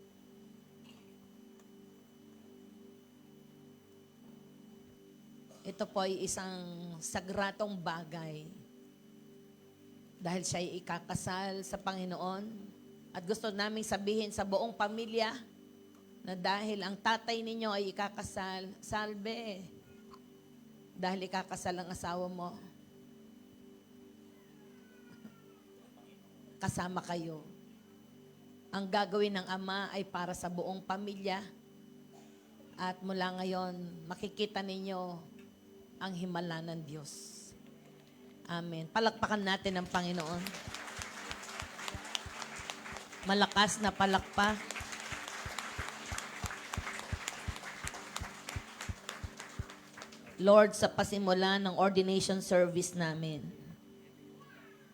Ito po ay isang sagratong bagay dahil siya ay ikakasal sa Panginoon. At gusto naming sabihin sa buong pamilya na dahil ang tatay ninyo ay ikakasal, salve. Dahil ikakasal ang asawa mo, kasama kayo. Ang gagawin ng Ama ay para sa buong pamilya. At mula ngayon, makikita ninyo ang himala ng Diyos. Amen. Palakpakan natin ang Panginoon. Malakas na palakpak. Lord, sa pasimula ng ordination service namin,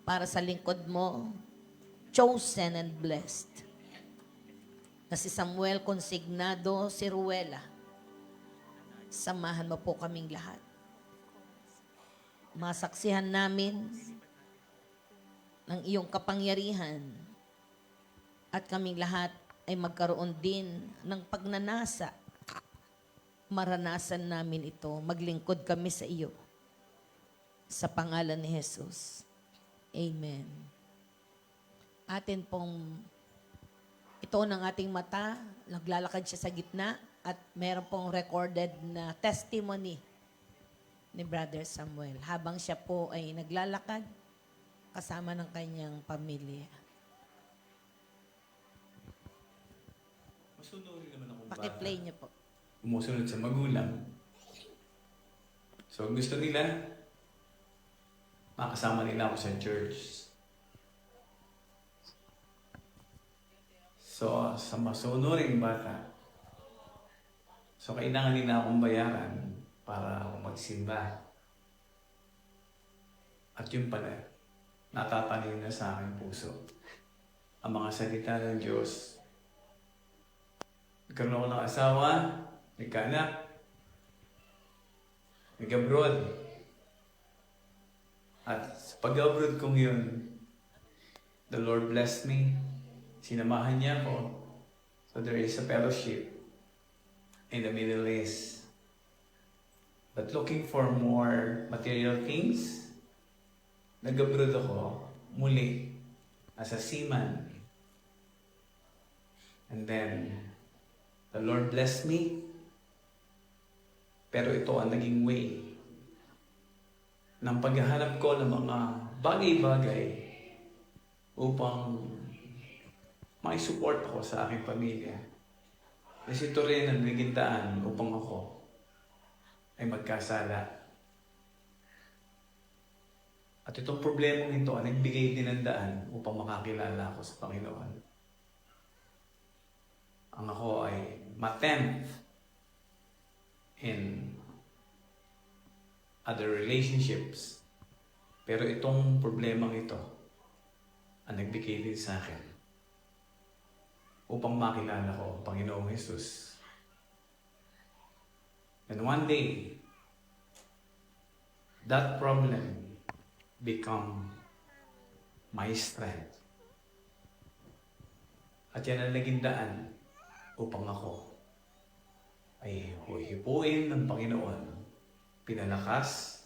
para sa lingkod mo, chosen and blessed, na si Samuel Consignado Ciruela, samahan mo po kaming lahat. Masaksihan namin ng iyong kapangyarihan at kaming lahat ay magkaroon din ng pagnanasa. Maranasan namin ito. Maglingkod kami sa iyo. Sa pangalan ni Jesus. Amen. Atin pong ito ng ating mata, naglalakad siya sa gitna at meron pong recorded na testimony ni Brother Samuel habang siya po ay naglalakad kasama ng kanyang pamilya. Masunurin naman akong Paki-play niyo po. Umusunod sa magulang. So gusto nila, makasama nila ako sa church. So sa masunuring bata, so kailangan nila akong bayaran para ako magsimba. At yun pala, natatanim na sa aking puso ang mga salita ng Diyos. Nagkaroon ako ng asawa, nagkaanak, nag-abroad. At sa pag-abroad kong yun, the Lord blessed me. sinamahan niya ako. So there is a fellowship in the Middle East. But looking for more material things, nag-abroad ako muli as a seaman. And then, the Lord blessed me. Pero ito ang naging way ng paghahanap ko ng mga bagay-bagay upang support ako sa aking pamilya. Kasi ito rin ang naging daan upang ako ay magkasala. At itong problemang ito ang nagbigay din ng daan upang makakilala ako sa Panginoon. Ang ako ay ma-tempt in other relationships. Pero itong problemang ito ang nagbigay din sa akin upang makilala ko ang Panginoong Jesus. And one day, that problem become my strength. At yan ang naging daan upang ako ay huhipuin ng Panginoon, pinalakas,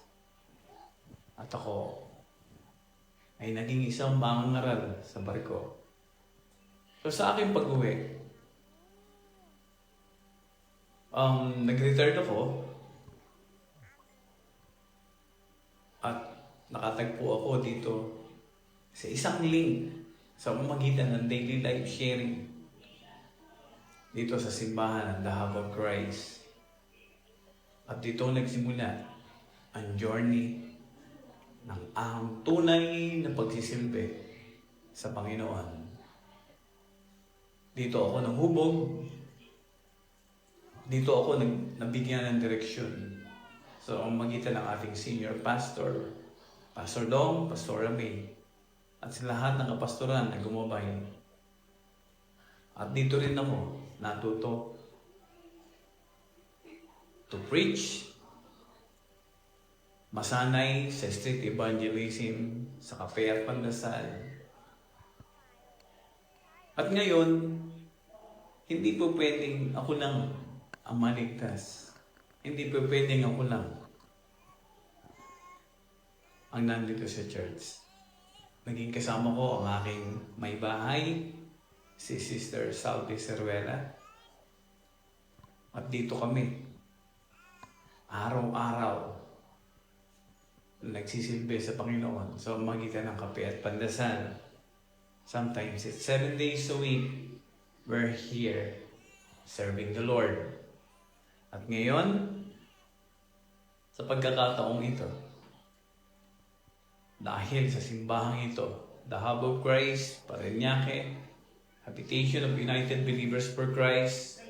at ako ay naging isang mangangaral sa barko. So sa aking pag-uwi, nag-retired ako at nakatagpo ako dito sa isang link sa pamamagitan ng daily life sharing dito sa simbahan ng The Hub of Christ. At dito nagsimula ang journey ng ang tunay na pagsisilbi sa Panginoon. Dito ako nanghubog. Dito ako nabigyan ng direksyon. So, ang magitan ng ating senior pastor, Pastor Dong, Pastor Rami, at sa lahat ng kapastoran na gumabay. At dito rin ako natuto to preach, masanay sa street evangelism, sa kape at pandasal. At ngayon, hindi po pwedeng ako lang ang maligtas. Hindi po pwedeng ako lang ang nandito sa church. Naging kasama ko ang aking may bahay, si Sister Salvi Cervera. At dito kami, araw-araw, nagsisilbi sa Panginoon sa magitan ng kape at pandasal. Sometimes it's 7 days a week, we're here serving the Lord. At ngayon, sa pagkakataong ito, dahil sa simbahang ito, The Hub of Christ, Parañaque, Habitation of United Believers for Christ,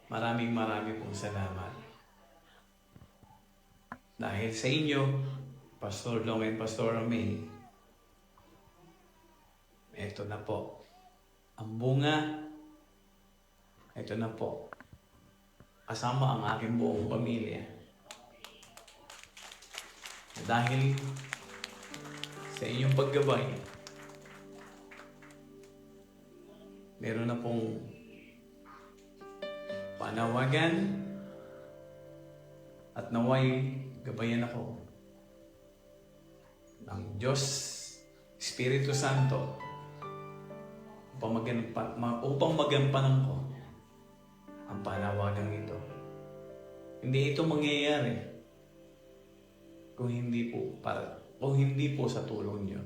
maraming pong salamat. Dahil sa inyo, Pastor Long and Pastor May, ito na po. Ang bunga, ito na po. Kasama ang aking buong pamilya. Dahil sa inyong paggabay, meron na pong panawagan at naway gabayan ako ng Diyos, Espiritu Santo, upang magampanan ko ang panawagan ito. Hindi ito mangyayari kung hindi po sa tulong niyo.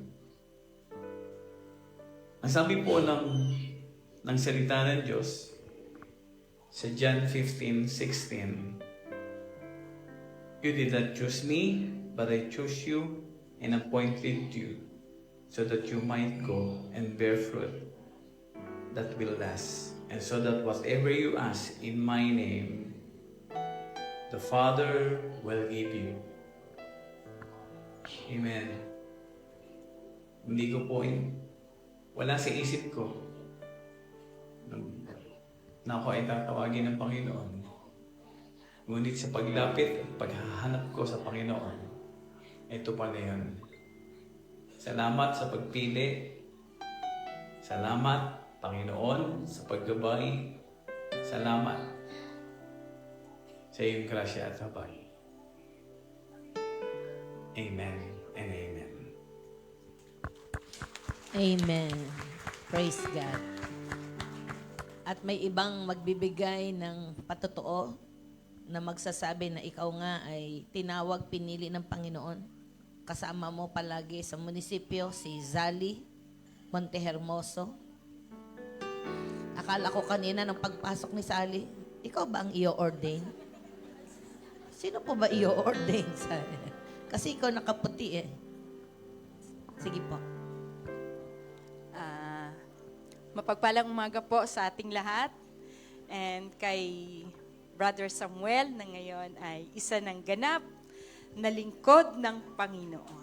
Ang sabi po ng salita ng Diyos sa John 15:16, "You did not choose me, but I chose you and appointed you so that you might go and bear fruit that will last, and so that whatever you ask in my name, the Father will give you." Amen. Hindi ko po wala sa isip ko na ako ay tatawagin ng Panginoon. Ngunit sa paglapit at paghahanap ko sa Panginoon, ito pala yun. Salamat sa pagpili Salamat, Panginoon, sa paggabay. Salamat sa iyong grasya at habay. Amen and amen. Amen. Praise God. At may ibang magbibigay ng patotoo na magsasabi na ikaw nga ay tinawag, pinili ng Panginoon. Kasama mo palagi sa munisipyo si Zali Montehermoso. Akala ko kanina nung pagpasok ni Sally, ikaw ba ang i-ordain? Sino po ba i-ordain? Kasi ikaw nakaputi eh. Sige po. Mapagpalang umaga po sa ating lahat and kay Brother Samuel na ngayon ay isa ng ganap na lingkod ng Panginoon.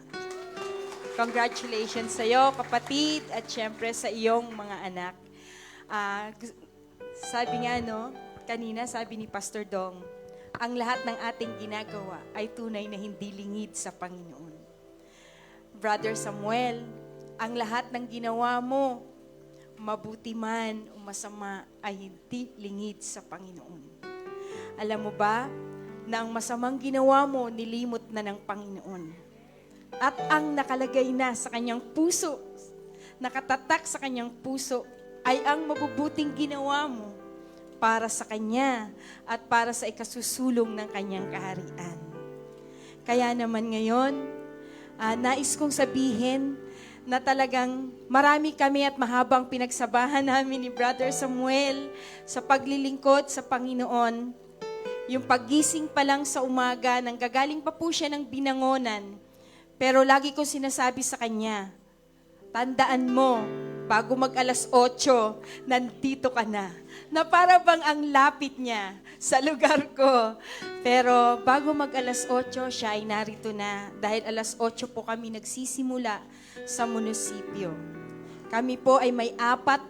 Congratulations sa iyo, kapatid, at syempre sa iyong mga anak. Sabi nga, kanina sabi ni Pastor Dong, ang lahat ng ating ginagawa ay tunay na hindi lingid sa Panginoon. Brother Samuel, ang lahat ng ginawa mo, mabuti man o masama, ay hindi lingid sa Panginoon. Alam mo ba, na ang masamang ginawa mo, nilimot na ng Panginoon. At ang nakalagay na sa kanyang puso, nakatatak sa kanyang puso, ay ang mabubuting ginawa mo para sa Kanya at para sa ikasusulong ng Kanyang kaharian. Kaya naman ngayon, nais kong sabihin na talagang marami kami at mahabang pinagsabahan namin ni Brother Samuel sa paglilingkod sa Panginoon. Yung paggising pa lang sa umaga, nang gagaling pa po siya ng binangonan, pero lagi kong sinasabi sa kanya, tandaan mo, bago mag alas 8, nandito ka na. Na para bang ang lapit niya sa lugar ko. Pero bago mag alas 8, siya ay narito na. Dahil alas 8 po kami nagsisimula sa munisipyo. Kami po ay may apat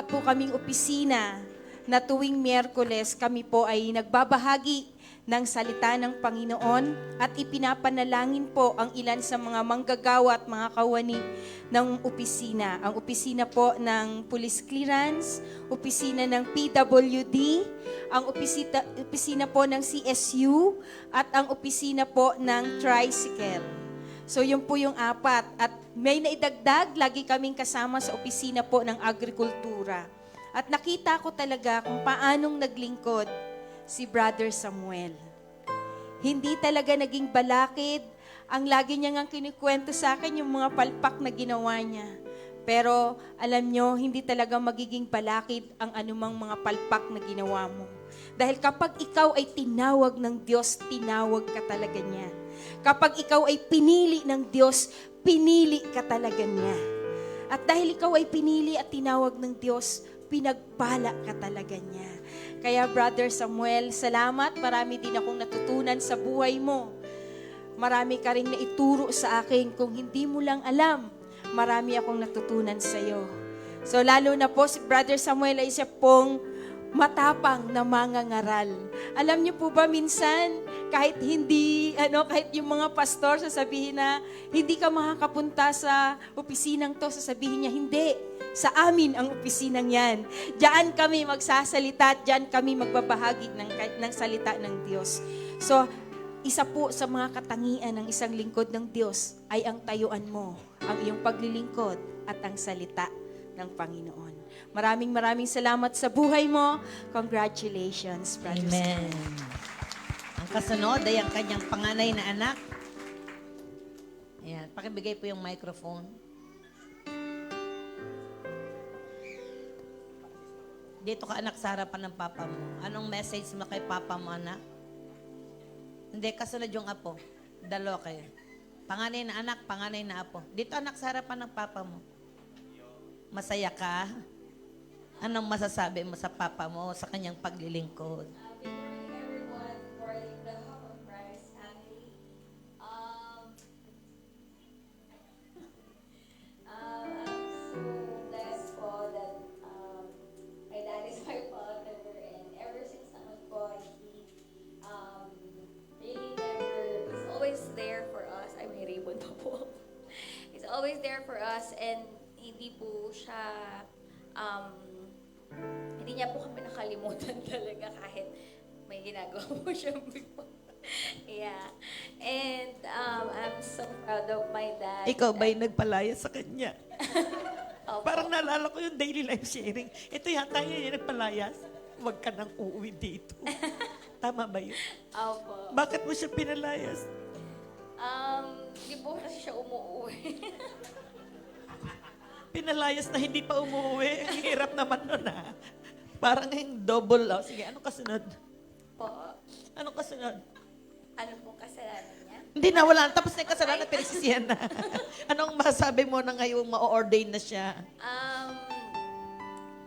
po kaming opisina na tuwing Miyerkules kami po ay nagbabahagi ng salita ng Panginoon at ipinapanalangin po ang ilan sa mga manggagawa at mga kawani ng opisina. Ang opisina po ng Police Clearance, opisina ng PWD, ang opisina po ng CSU, at ang opisina po ng Tricycle. So yun po yung apat. At may naidagdag, lagi kaming kasama sa opisina po ng Agrikultura. At nakita ko talaga kung paanong naglingkod si Brother Samuel. Hindi talaga naging balakid. Ang lagi niya ngang kinikwento sa akin yung mga palpak na ginawa niya. Pero alam nyo, hindi talaga magiging balakid ang anumang mga palpak na ginawa mo. Dahil kapag ikaw ay tinawag ng Diyos, tinawag ka talaga niya. Kapag ikaw ay pinili ng Diyos, pinili ka talaga niya. At dahil ikaw ay pinili at tinawag ng Diyos, pinagpala ka talaga niya. Kaya Brother Samuel, salamat. Marami din akong natutunan sa buhay mo. Marami ka rin naituro sa akin. Kung hindi mo lang alam, marami akong natutunan sa iyo. So lalo na po si Brother Samuel ay isa pong matapang na mangangaral. Alam niyo po ba minsan, kahit yung mga pastor sasabihin na hindi ka makakapunta sa opisinang to, sasabihin niya, hindi. Sa amin ang opisinang yan. Diyan kami magsasalita at diyan kami magbabahagi ng salita ng Diyos. So, isa po sa mga katangian ng isang lingkod ng Diyos ay ang tayuan mo, ang iyong paglilingkod at ang salita ng Panginoon. Maraming salamat sa buhay mo. Congratulations, Brother Amen. Samuel. Ang kasunod ay ang kanyang panganay na anak. Ayan, pakibigay po yung microphone. Dito ka anak sa harapan ng papa mo. Anong message mo kay papa mo, anak? Hindi, kasunod yung apo. Dalawa kayo. Panganay na anak, panganay na apo. Dito anak sa harapan ng papa mo. Masaya ka? Anong masasabi mo sa papa mo, sa kanyang paglilingkod? Good morning, everyone, for the Hope of Christ family. I'm so blessed po that my dad is my father, and ever since naman po, he really never, he's always there for us. Ay, may ribbon pa po. He's always there for us, and he hindi po siya, um, hindi niya po kami nakalimutan talaga kahit may ginagawa po siya before. Yeah. And I'm so proud of my dad. Ikaw ba yung nagpalaya sa kanya? Opo. Parang naalala ko yung daily life sharing. Ito yata yung nagpalayas. Huwag ka nang uuwi dito. Tama ba yun? Opo. Bakit mo siya pinalayas? Di po kasi siya umuwi. Pinalayas na hindi pa umuwi. Ang hirap naman nun Parang yung double. Oh. Sige, anong kasunod? Po. Anong kasunod? Ano pong kasalanan niya? Hindi na, wala. Tapos na yung kasalanan, pinagsisihan na. Anong masasabi mo na ngayong ma-ordain na siya?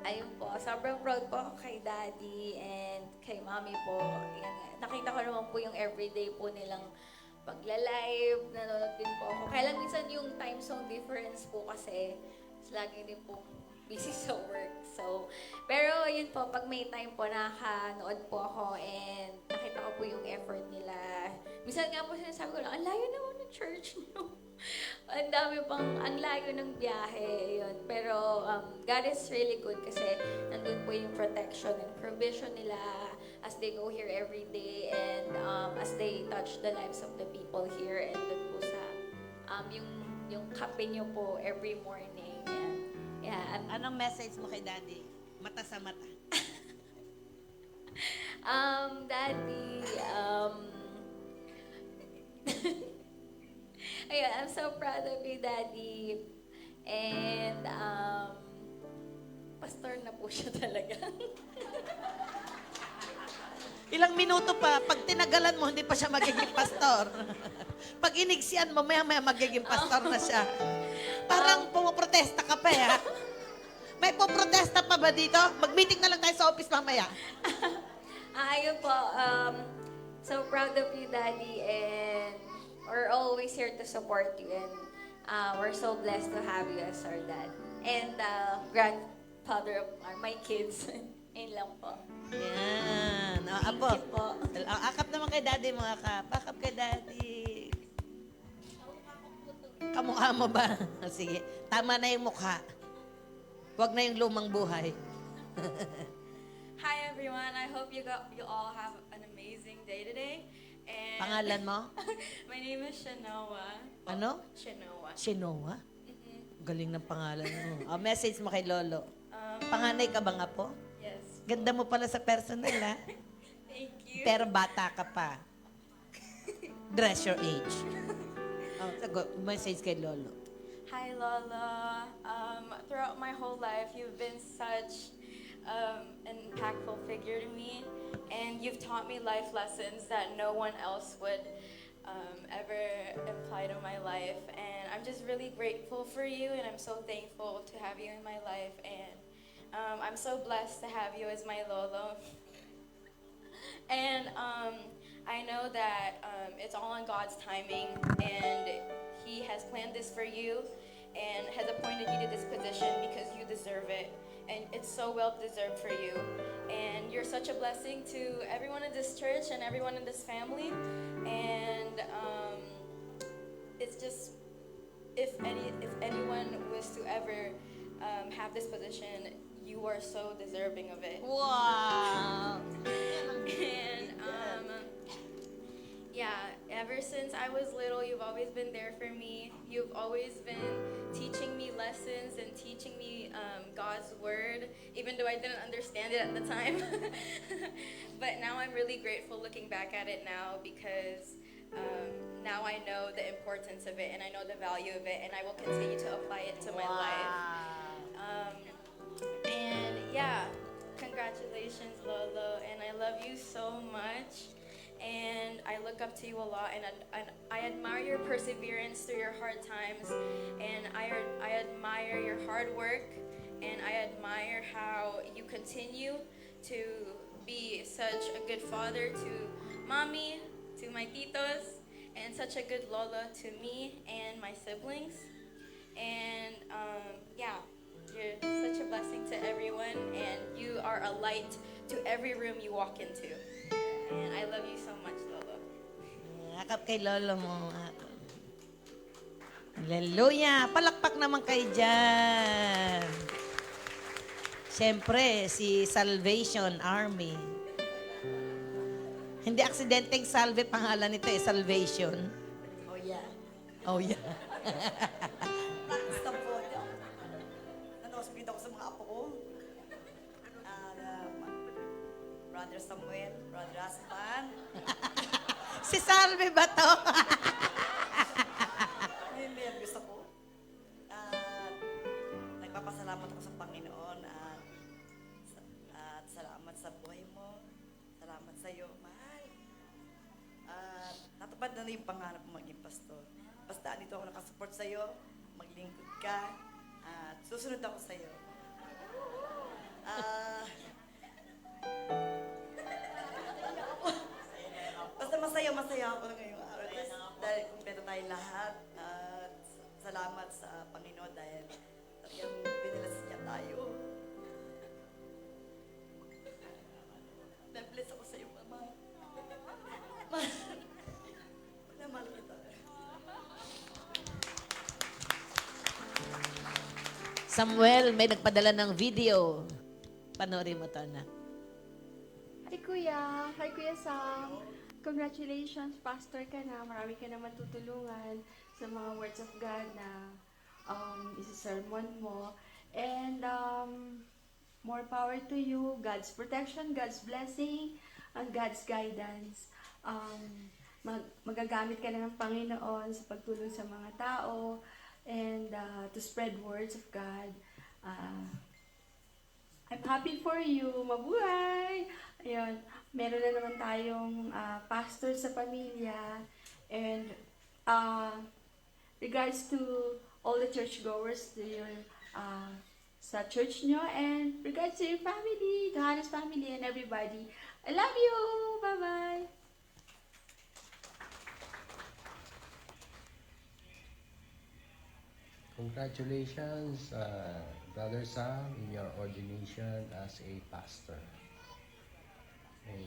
Ayun po, sobrang proud po ako kay Daddy and kay Mommy po. Yan, nakita ko naman po yung everyday po nilang pagla-live, nanonood din po ako. Kaya lang minsan yung time zone difference po kasi lagi din po busy sa work. So, pero yun po, pag may time po, nakanood po ako and nakita ko po yung effort nila. Minsan nga po sinasabi ko lang, ang layo naman ng church niyo. Ang dami pang, ang layo ng biyahe, yun. Pero God is really good kasi nandun po yung protection and provision nila as they go here every day and as they touch the lives of the people here and dun po sa yung kape niyo po every morning. Yeah. Anong message mo kay Daddy? Mata sa mata. Daddy, ayun, I'm so proud of you, Daddy. And, pastor na po siya talaga. Ilang minuto pa, pag tinagalan mo, hindi pa siya magiging pastor. Pag inigsian mo, maya-maya magiging pastor na siya. Parang pumaprotesta ka pa, ha? May pumaprotesta pa ba dito? Mag-meeting na lang tayo sa office mamaya. Ayun po, so proud of you, Daddy, and we're always here to support you, and we're so blessed to have you as our dad. And grandfather of my kids. Ayun lang po. Yan. Apo. Thank you po. Akap naman kay Daddy, mga kap. Akap kay Daddy. Kamukha mo ba? Sige. Tama na yung mukha. Huwag na yung lumang buhay. Hi everyone. I hope you all have an amazing day today. And Pangalan mo? my name is Shanoa. Ano? Shanoa. Shinoa? Galing ng pangalan mo. Message mo kay Lolo. Panganay ka ba nga po? Yes. Ganda mo pala sa personal, ha? Thank you. Pero bata ka pa. Dress your age. Message kay Lolo. Hi Lola. Throughout my whole life, you've been such an impactful figure to me, and you've taught me life lessons that no one else would ever apply to my life. And I'm just really grateful for you, and I'm so thankful to have you in my life. And I'm so blessed to have you as my Lolo. And I know that it's all on God's timing, and He has planned this for you and has appointed you to this position because you deserve it. And it's so well deserved for you. And you're such a blessing to everyone in this church and everyone in this family. And it's just, if anyone was to ever have this position, you are so deserving of it. Wow! And yeah, ever since I was little, you've always been there for me. You've always been teaching me lessons and teaching me God's word, even though I didn't understand it at the time. But now I'm really grateful looking back at it now because now I know the importance of it and I know the value of it, and I will continue to apply it to my life. And yeah, congratulations, Lolo, and I love you so much. And I look up to you a lot, and I admire your perseverance through your hard times, and I admire your hard work, and I admire how you continue to be such a good father to Mommy, to my titos, and such a good Lola to me and my siblings. And yeah, you're such a blessing to everyone, and you are a light to every room you walk into. And I love you so much, Lolo. Akap kay Lolo mo. Hallelujah! Palakpak naman kayo dyan. Siyempre, si Salvation Army. Hindi aksidenteng salve pangalan nito Salvation. Oh yeah. Oh yeah. Basta po, nanosplit ako sa mga apo ko. Brother Samuel, Brother Aspan. Si Salve ba to? Hindi, ang gusto ko. At nagpapasalamat ako sa Panginoon at salamat sa buhay mo. Salamat sa iyo, mahal. At natupad na yung pangarap mo maging pastor. Basta dito ako nakasupport sa iyo, maglingkod ka, at susunod ako sa iyo. Basta masaya ako ngayong araw. Dahil kumpleto tayo lahat. At salamat sa Panginoon dahil talagang pinilas niya tayo. Na-bless ako sa iyo, Mama. Mahal kita. Samuel, may nagpadala ng video. Panoorin mo to, anak. Hi Kuya! Hi Kuya Sam! Congratulations, pastor ka na. Marami ka naman tutulungan sa mga words of God na isi-sermon mo. And more power to you. God's protection, God's blessing, and God's guidance. Magagamit ka na ng Panginoon sa pagtulong sa mga tao and to spread words of God. I'm happy for you. Mabuhay! Ayun, meron na naman tayong pastor sa pamilya. And regards to all the churchgoers to your, sa church nyo, and regards to your family, to Hannah's family and everybody. I love you! Bye-bye! Congratulations, Brother Sam, in your ordination as a pastor. May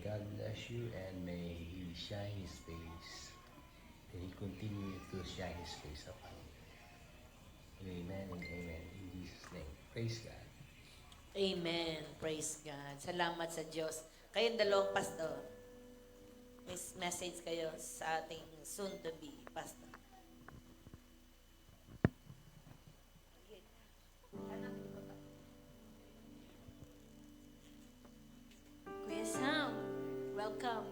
God bless you and may He shine His face. May He continue to shine His face upon you. Amen and amen. In Jesus' name. Praise God. Amen. Praise God. Salamat sa Diyos. Kayong dalawang pastor, may message kayo sa ating soon-to-be pastor. Kuya Sam, welcome.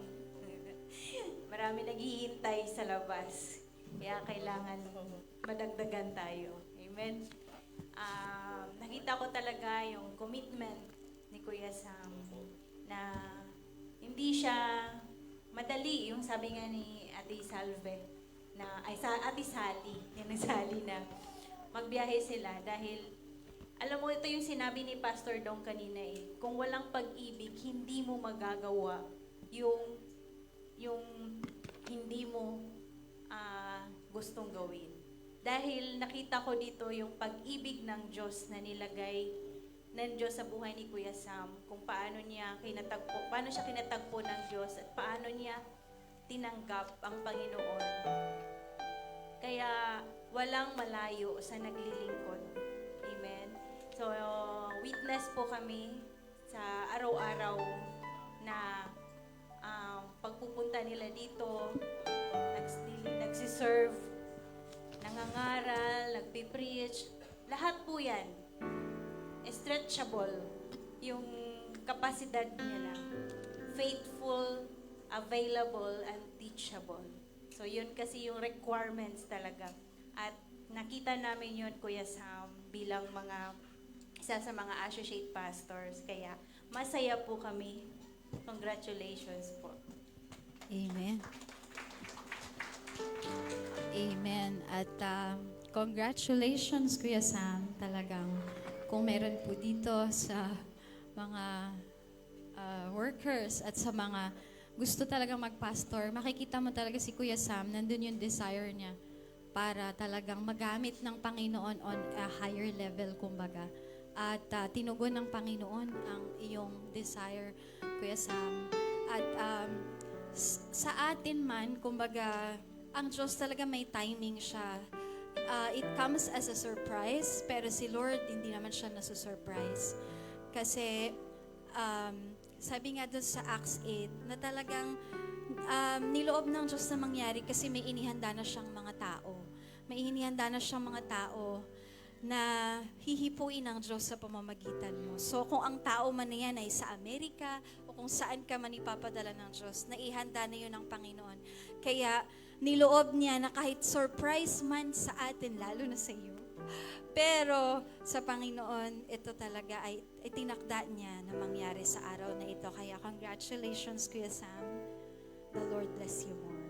Marami naghihintay sa labas. Kaya kailangan madagdagan tayo. Amen. Nakita ko talaga yung commitment ni Kuya Sam na hindi siya madali. Yung sabi nga ni Ate Salve, Ate Sally, yung Sally na magbiyahe sila dahil alam mo, ito yung sinabi ni Pastor Dong kanina kung walang pag-ibig, hindi mo magagawa yung hindi mo gustong gawin. Dahil nakita ko dito yung pag-ibig ng Diyos na nilagay ng Diyos sa buhay ni Kuya Sam, kung paano siya kinatagpo ng Diyos at paano niya tinanggap ang Panginoon. Kaya walang malayo sa naglilingkod. Amen. So, witness po kami sa araw-araw na pagpupunta nila dito, nagsiserve, nangangaral, nagpipreach, lahat po yan, stretchable, yung kapasidad nila, faithful, available, and teachable. So, yun kasi yung requirements talaga. At nakita namin yun, Kuya Sam, bilang isa sa mga associate pastors. Kaya, masaya po kami. Congratulations po. Amen. Amen. At congratulations, Kuya Sam. Talagang kung meron po dito sa mga workers at sa mga gusto talagang magpastor, makikita mo talaga si Kuya Sam, nandun yung desire niya para talagang magamit ng Panginoon on a higher level, kumbaga. At tinugon ng Panginoon ang iyong desire, Kuya Sam. At sa atin man, kumbaga, ang Diyos talaga may timing siya. it comes as a surprise, pero si Lord, hindi naman siya nasusurprise. Kasi, sabi nga doon sa Acts 8, na talagang niloob ng Diyos na mangyari kasi may inihanda na siyang mga tao. May inihanda na siyang mga tao na hihipuin ng Diyos sa pamamagitan mo. So, kung ang tao man na yan ay sa Amerika o kung saan ka man ipapadala ng Diyos, naihanda na yun ng Panginoon. Kaya, niloob niya na kahit surprise man sa atin, lalo na sa iyo, pero sa Panginoon, ito talaga ay tinakda niya na mangyari sa araw na ito. Kaya congratulations, Kuya Sam. The Lord bless you more.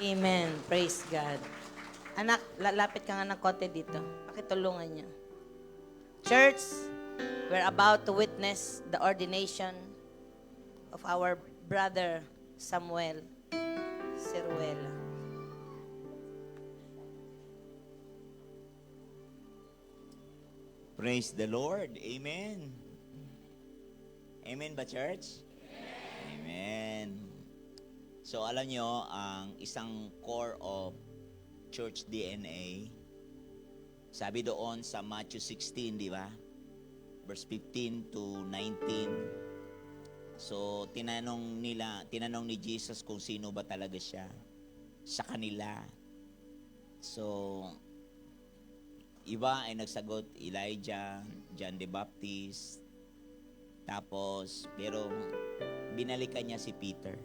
Amen. Praise God. Anak, lalapit ka nga ng konti dito. Pakitulungan niyo. Church, we're about to witness the ordination of our brother Samuel Ciruela. Praise the Lord. Amen. Amen ba, church? Amen. So, alam nyo, ang isang core of church DNA, sabi doon sa Matthew 16, di ba? Verse 15 to 19. So, tinanong ni Jesus kung sino ba talaga siya sa kanila. So, iba ay nagsagot, Elijah, John the Baptist. Tapos, pero binalikan niya si Peter.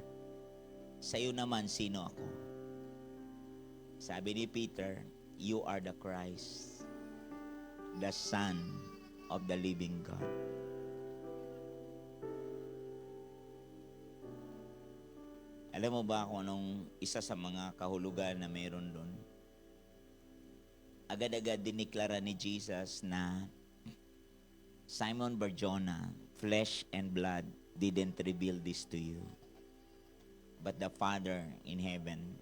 Sa'yo naman, sino ako? Sabi ni Peter, you are the Christ, the Son of the living God. Alam mo ba kung anong isa sa mga kahulugan na mayroon doon? Agad-agad diniklara ni Jesus na Simon Barjona, flesh and blood didn't reveal this to you, but the Father in heaven.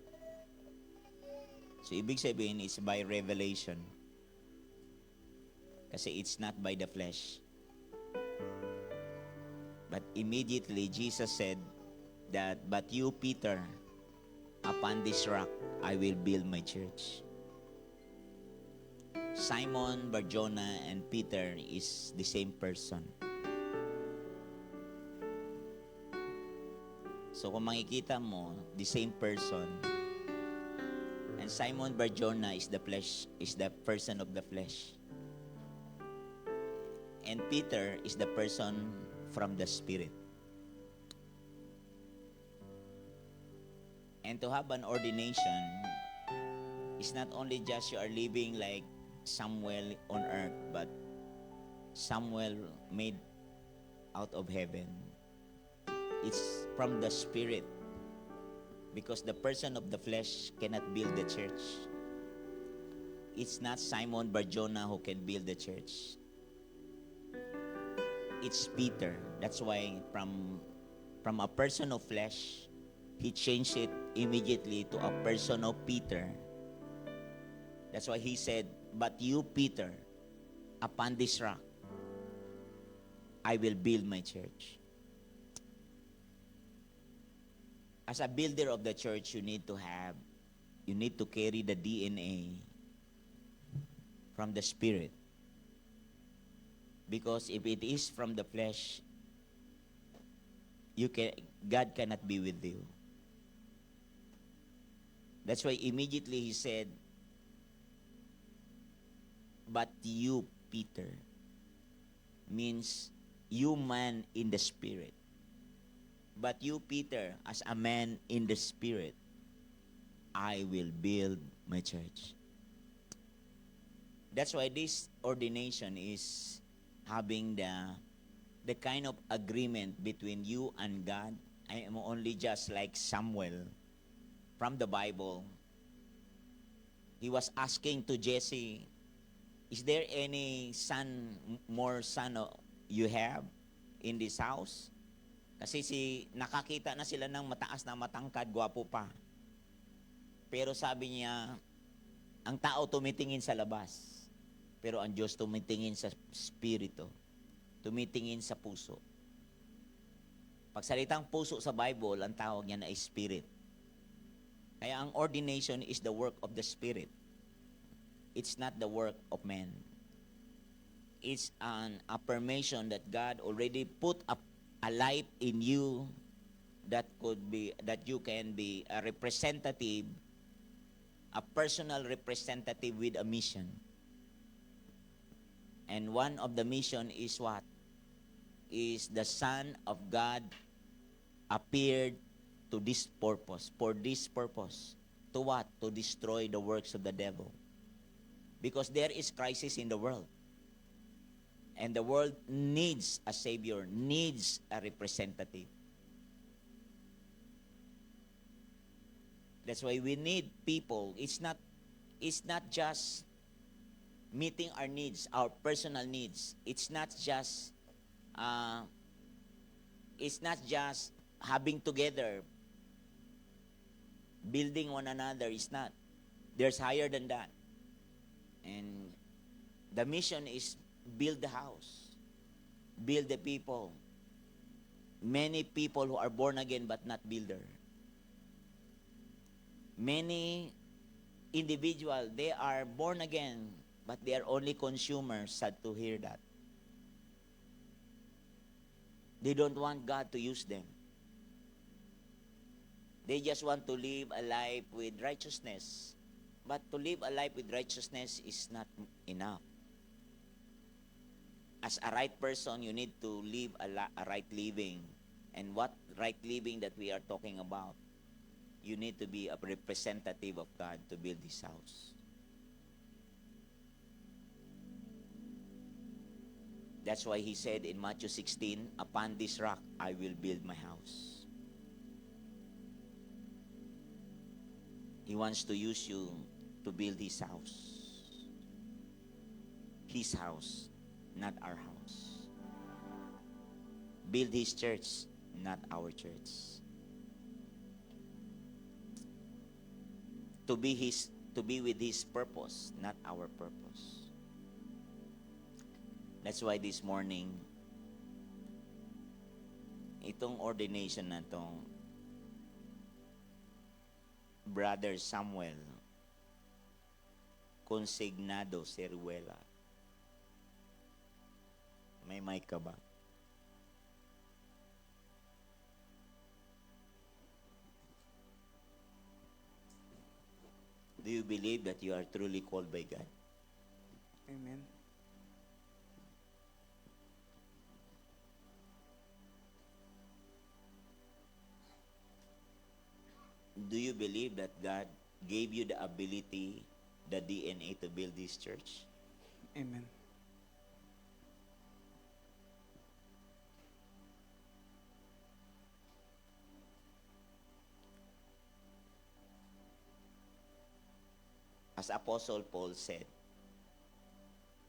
So, ibig sabihin, it's by revelation. Kasi it's not by the flesh. But immediately, Jesus said that, but you, Peter, upon this rock, I will build my church. Simon Barjona and Peter is the same person. So kung makikita mo, the same person, and Simon Barjona is the flesh, is the person of the flesh. And Peter is the person from the Spirit. And to have an ordination is not only just you are living like Samuel on earth, but Samuel made out of heaven. It's from the Spirit, because the person of the flesh cannot build the church. It's not Simon Barjona who can build the church. It's Peter. That's why from a person of flesh, he changed it immediately to a person of Peter. That's why he said, but you, Peter, upon this rock, I will build my church. As a builder of the church, you need to carry the DNA from the Spirit. Because if it is from the flesh, God cannot be with you. That's why immediately he said, but you, Peter, means you man in the Spirit. But you, Peter, as a man in the Spirit, I will build my church. That's why this ordination is having the kind of agreement between you and God. I am only just like Samuel from the Bible. He was asking to Jesse, is there any more son you have in this house? Kasi nakakita na sila ng mataas na matangkad, gwapo pa. Pero sabi niya, ang tao tumitingin sa labas, pero ang Diyos tumitingin sa spirito, tumitingin sa puso. Pag salitang puso sa Bible, ang tawag niya na spirit. Kaya ang ordination is the work of the Spirit. It's not the work of man. It's an affirmation that God already put a life in you that you can be a representative, a personal representative with a mission. And one of the mission is what? Is the Son of God appeared to this purpose. For this purpose. To what? To destroy the works of the devil. Because there is crisis in the world. And the world needs a Savior, needs a representative. That's why we need people. It's not just meeting our needs, our personal needs. It's not just having together, building one another. It's not. There's higher than that. And the mission is build the house, build the people. Many people who are born again but not builder. Many individuals, they are born again but they are only consumers. Sad to hear that. They don't want God to use them. They just want to live a life with righteousness. But to live a life with righteousness is not enough. As a right person, you need to live a right living. And what right living that we are talking about? You need to be a representative of God to build His house. That's why He said in Matthew 16, upon this rock I will build my house. He wants to use you to build His house. His house, not our house. Build His church, not our church. To be with His purpose, not our purpose. That's why this morning, itong ordination na to, Brother Samuel Consignado Ceruela. May mic ka ba? Do you believe that you are truly called by God? Amen. Do you believe that God gave you the ability, the DNA to build this church? Amen. As Apostle Paul said,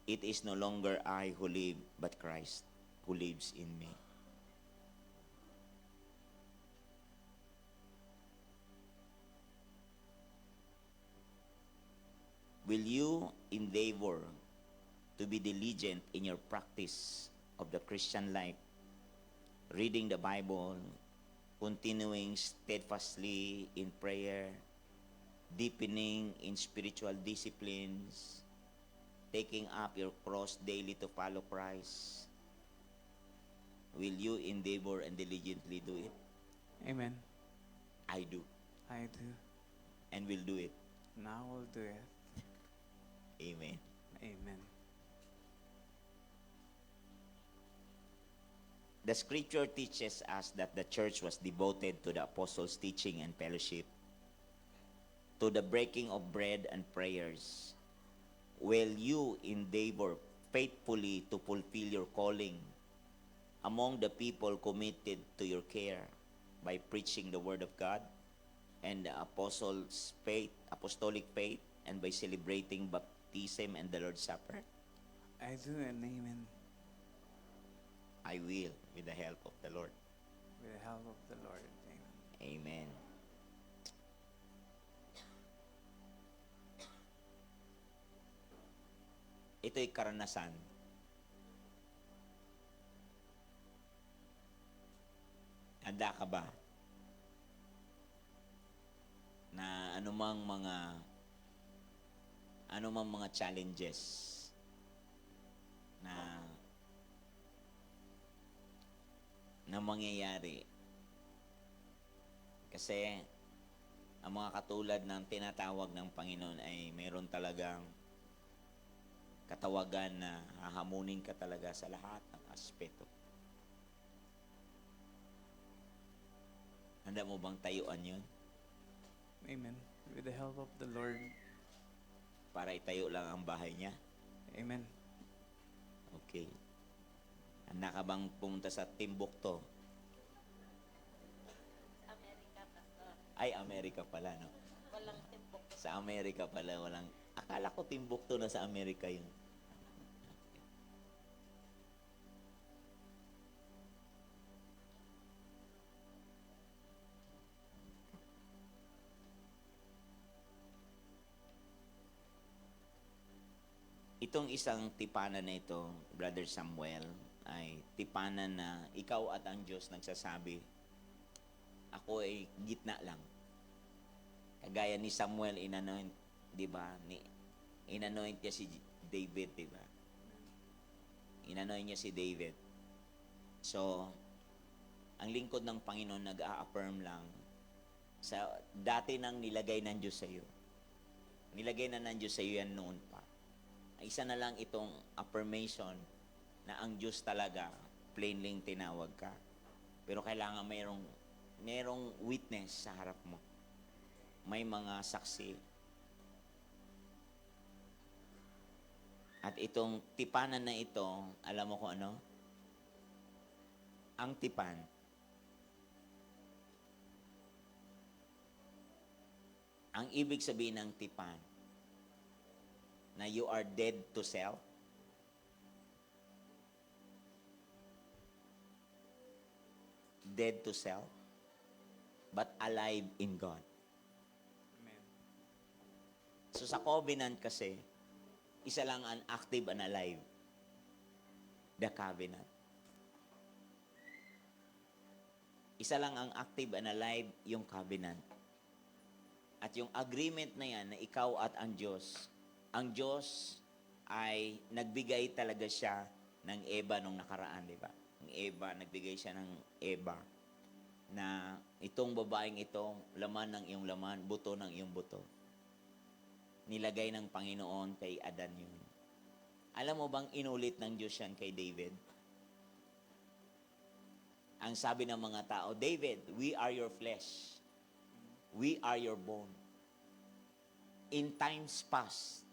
it is no longer I who live, but Christ who lives in me. Will you endeavor to be diligent in your practice of the Christian life, reading the Bible, continuing steadfastly in prayer, deepening in spiritual disciplines, taking up your cross daily to follow Christ? Will you endeavor and diligently do it? Amen. I do, I do. and will do it. Now we'll do it. Amen. Amen. The scripture teaches us that the church was devoted to the apostles' teaching and fellowship, to the breaking of bread and prayers. Will you endeavor faithfully to fulfill your calling among the people committed to your care by preaching the word of God and the apostolic faith, and by celebrating baptism and the Lord's Supper? I do, and amen. I will, with the help of the Lord. With the help of the Lord. Amen. Amen. Ito'y karanasan. Handa ka ba na anumang mga challenges na mangyayari. Kasi ang mga katulad ng tinatawag ng Panginoon ay mayroon talagang katawagan na hahamunin ka talaga sa lahat ng aspeto. Handa mo bang tayuan yun? Amen. With the help of the Lord. Para itayo lang ang bahay niya? Amen. Okay. Handa ka bang pumunta sa Timbuktu? Amerika, Pastor. Ay, Amerika pala, no? Walang Timbuktu. Sa Amerika pala, walang... Akala ko Timbuktu na sa Amerika yun. Itong isang tipanan na ito, Brother Samuel, ay tipanan na ikaw at ang Diyos nagsasabi, ako ay gitna lang. Kagaya ni Samuel, inanoint, di ba? Inanoint niya si David, di ba? Inanoint niya si David. So, ang lingkod ng Panginoon nag-a-affirm lang sa dati nang nilagay ng Diyos sa iyo. Nilagay na ng Diyos sa iyo yan noon pa. Isa na lang itong affirmation na ang Diyos talaga plainly tinawag ka. Pero kailangan mayroong witness sa harap mo. May mga saksi. At itong tipanan na ito, alam mo kung ano? Ang tipan. Ang ibig sabihin ng tipan, na you are dead to self. Dead to self, but alive in God. Amen. So sa covenant kasi, isa lang ang active and alive. The covenant. Isa lang ang active and alive, yung covenant. At yung agreement na yan, na ikaw at ang Diyos ay nagbigay talaga siya ng Eva nung nakaraan, di ba? Ang Eva, nagbigay siya ng Eva na itong babaeng ito, laman ng iyong laman, buto ng iyong buto. Nilagay ng Panginoon kay Adan yun. Alam mo bang inulit ng Diyos yan kay David? Ang sabi ng mga tao, David, we are your flesh. We are your bone. In times past,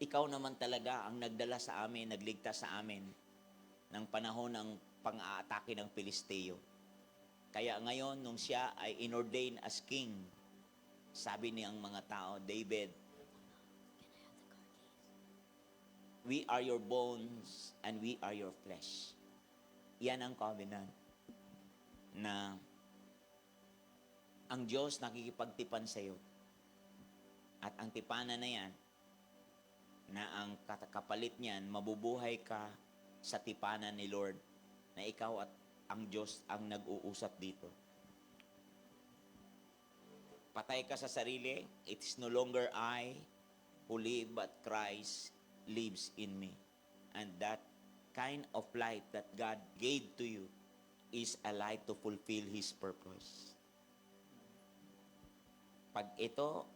ikaw naman talaga ang nagdala sa amin, nagligtas sa amin ng panahon ng pang-aatake ng Pilisteo. Kaya ngayon, nung siya ay inordain as king, sabi niyang mga tao, David, we are your bones and we are your flesh. Yan ang covenant na ang Diyos nakikipagtipan sa iyo. At ang tipanan na yan, na ang kapalit niyan, mabubuhay ka sa tipanan ni Lord, na ikaw at ang Diyos ang nag-uusap dito. Patay ka sa sarili, it is no longer I who live, but Christ lives in me. And that kind of life that God gave to you is a life to fulfill His purpose. Pag ito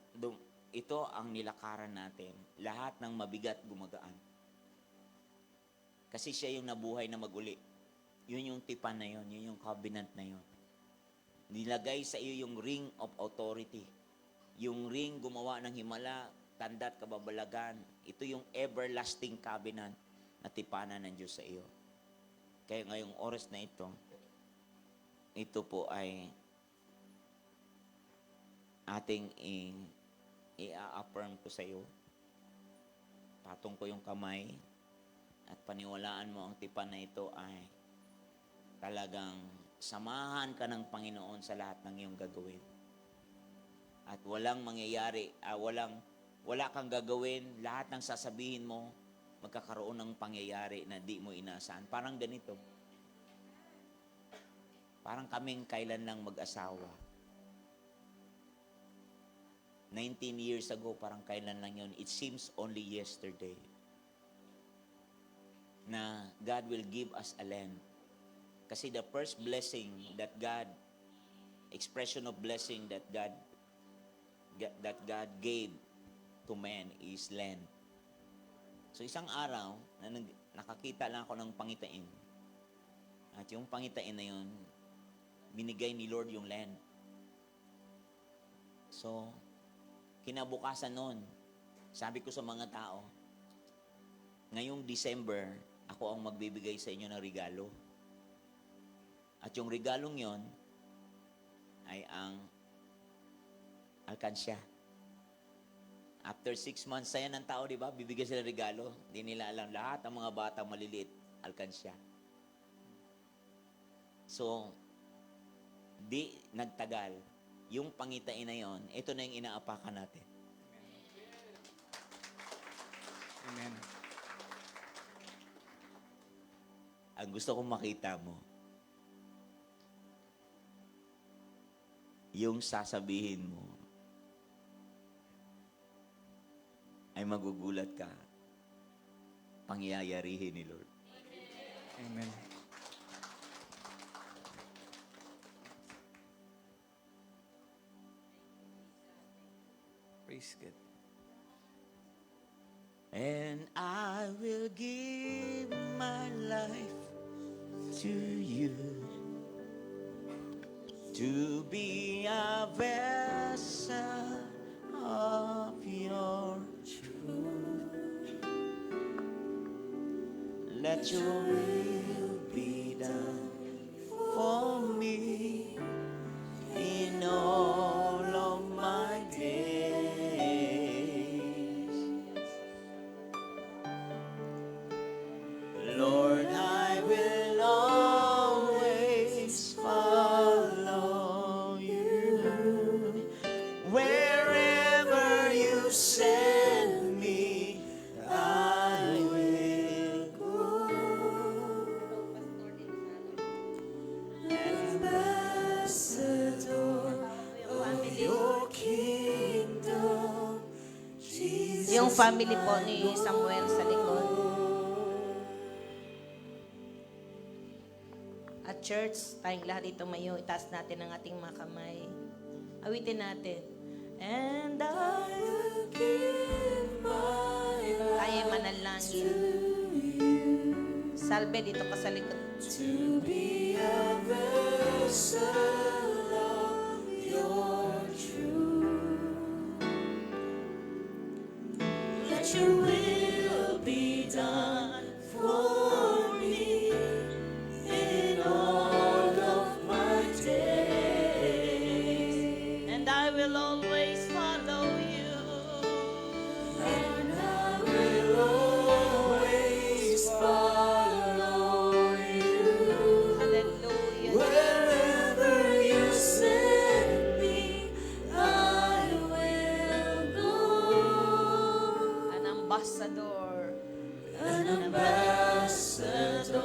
ang nilakaran natin, lahat ng mabigat gumagaan. Kasi siya yung nabuhay na maguli. Yun yung tipan na yun, yun yung covenant na yun. Nilagay sa iyo yung ring of authority. Yung ring gumawa ng himala, tanda't kababalagan. Ito yung everlasting covenant na tipanan ng Diyos sa iyo. Kaya ngayong oras na ito po ay ating i-affirm ko sa iyo. Patong ko yung kamay at paniwalaan mo ang tipan na ito ay talagang samahan ka ng Panginoon sa lahat ng iyong gagawin. At walang mangyayari, wala kang gagawin, lahat ng sasabihin mo, magkakaroon ng pangyayari na di mo inaasahan. Parang ganito. Parang kaming kailan lang mag-asawa. 19 years ago, parang kailan lang yun. It seems only yesterday na God will give us a land. Kasi the first blessing that God, expression of blessing that God gave to man is land. So isang araw, nakakita lang ako ng pangitain. At yung pangitain na yun, binigay ni Lord yung land. So, kinabukasan nun, sabi ko sa mga tao, ngayong December, ako ang magbibigay sa inyo ng regalo. At yung regalong yon ay ang alkansya. After 6 months, saya ng tao, di ba? Bibigyan sila regalo. Hindi nila alam. Lahat ng mga bata maliliit, alkansya. So, di nagtagal. Yung pangitain na yon, ito na yung inaapakan natin. Amen. Ang gusto kong makita mo, yung sasabihin mo, ay magugulat ka, pangyayarihin ni Lord. Amen. Praise God. And I will give my life to you to be a vessel of your truth. Let your will be done for me in all of my days. Lord, I will always follow you. Wherever you send me, I will go. Ambassador of your kingdom, Jesus. Yung family po ni Samuel sa likod. At church, tayong lahat dito mayo, itaas natin ang ating mga kamay. Awitin natin. And I will give my life. Tayo manalangin. Salve dito ka sa likod. To be a vessel of your truth. Let your will be done for me in all of my days. And I will always follow you. And I will always follow you. Hallelujah. Wherever you send me, I will go. An ambassador. An ambassador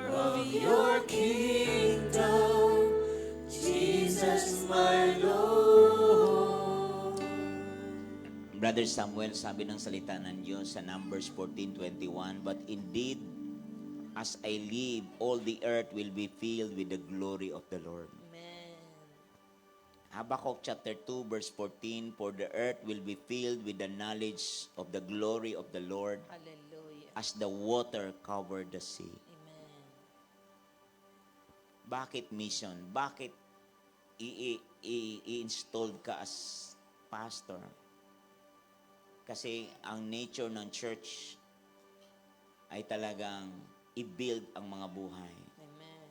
of your kingdom, Jesus my Lord. Brother Samuel, sabi ng salita ng Diyos sa Numbers 14:21, but indeed, as I live, all the earth will be filled with the glory of the Lord. Amen. Habakkuk chapter 2 verse 14, for the earth will be filled with the knowledge of the glory of the Lord Hallelujah. as the water covered the sea. Amen. Bakit mission? Bakit i-installed ka as pastor? Kasi ang nature ng church ay talagang i-build ang mga buhay. Amen.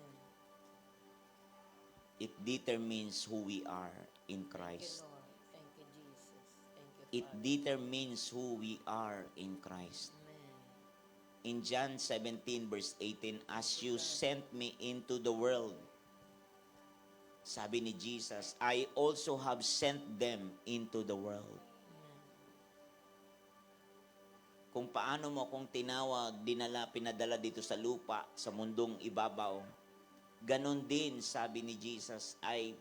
It determines who we are in Thank you, Christ. Lord. Thank you, Jesus. Thank you, It Father. determines who we are in Christ. Amen. In John 17 verse 18, as you sent me into the world, sabi ni Jesus, I also have sent them into the world. Kung paano mo kung tinawag, pinadala dito sa lupa, sa mundong ibabaw, ganon din, sabi ni Jesus, ay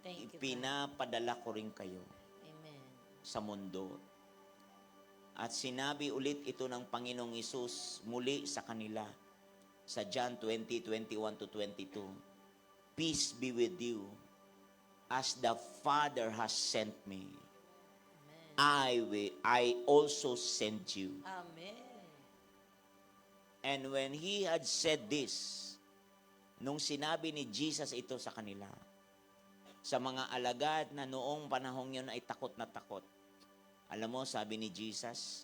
Thank you, God. pinapadala ko rin kayo. Amen. sa mundo. At sinabi ulit ito ng Panginoong Hesus muli sa kanila sa John 20:21-22. Peace be with you. As the Father has sent me, I also send you. Amen. And when he had said this, nung sinabi ni Jesus ito sa kanila, sa mga alagad na noong panahong yun ay takot na takot, alam mo, sabi ni Jesus,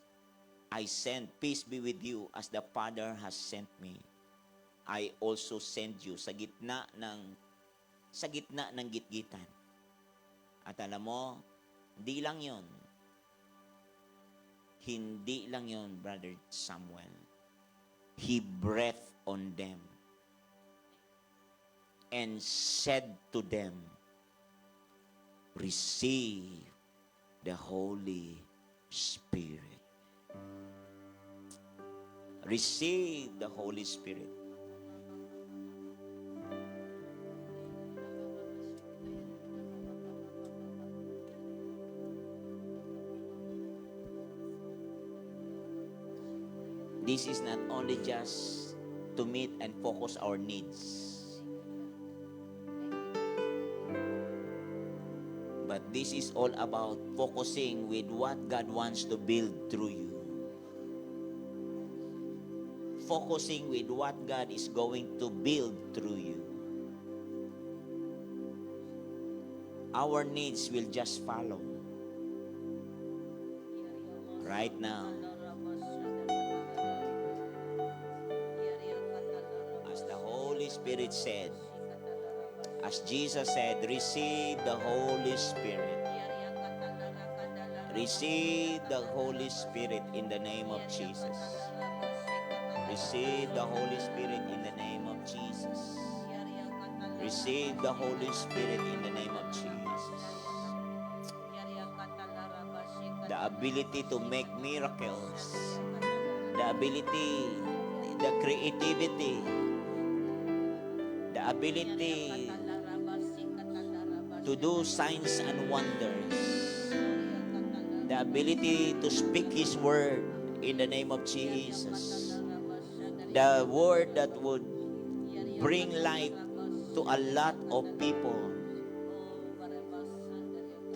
I send, peace be with you, as the Father has sent me. I also send you sa gitna ng gitgitan. At alam mo, hindi lang yon, Brother Samuel. He breathed on them and said to them, receive the Holy Spirit. Receive the Holy Spirit. This is not only just to meet and focus our needs, but this is all about focusing with what God wants to build through you. Focusing with what God is going to build through you. Our needs will just follow. Right now, as the Holy Spirit said, as Jesus said, receive the Holy Spirit. Receive the Holy Spirit in the name of Jesus. Receive the Holy Spirit in the name of Jesus. Receive the Holy Spirit in the name of Jesus. The ability to make miracles, the ability, the creativity, the ability to do signs and wonders, the ability to speak His word in the name of Jesus, the word that would bring life to a lot of people,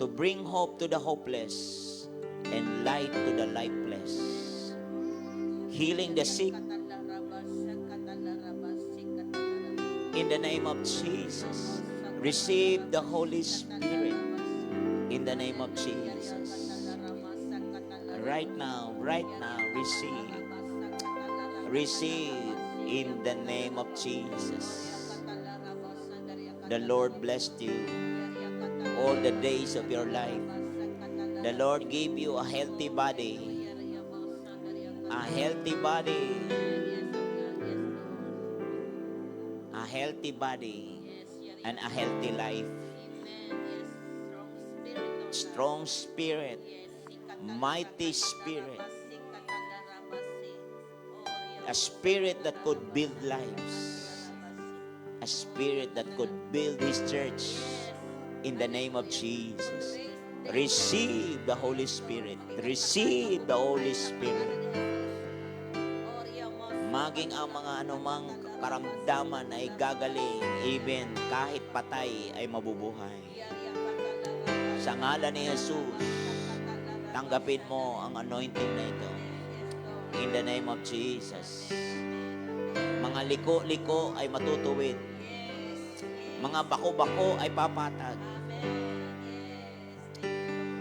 to bring hope to the hopeless and light to the lifeless, healing the sick in the name of Jesus. Receive the Holy Spirit in the name of Jesus. Right now, receive. Receive in the name of Jesus. The Lord blessed you all the days of your life. The Lord gave you a healthy body. A healthy body. A healthy body and a healthy life. Strong spirit. Mighty spirit. A spirit that could build lives. A spirit that could build His church in the name of Jesus. Receive the Holy Spirit. Receive the Holy Spirit. Maging ang mga anumang karamdaman ay gagaling, even kahit patay ay mabubuhay. Sa ngalan ni Jesus, tanggapin mo ang anointing na ito. In the name of Jesus. Mga liko-liko ay matutuwid. Mga bako-bako ay papatag.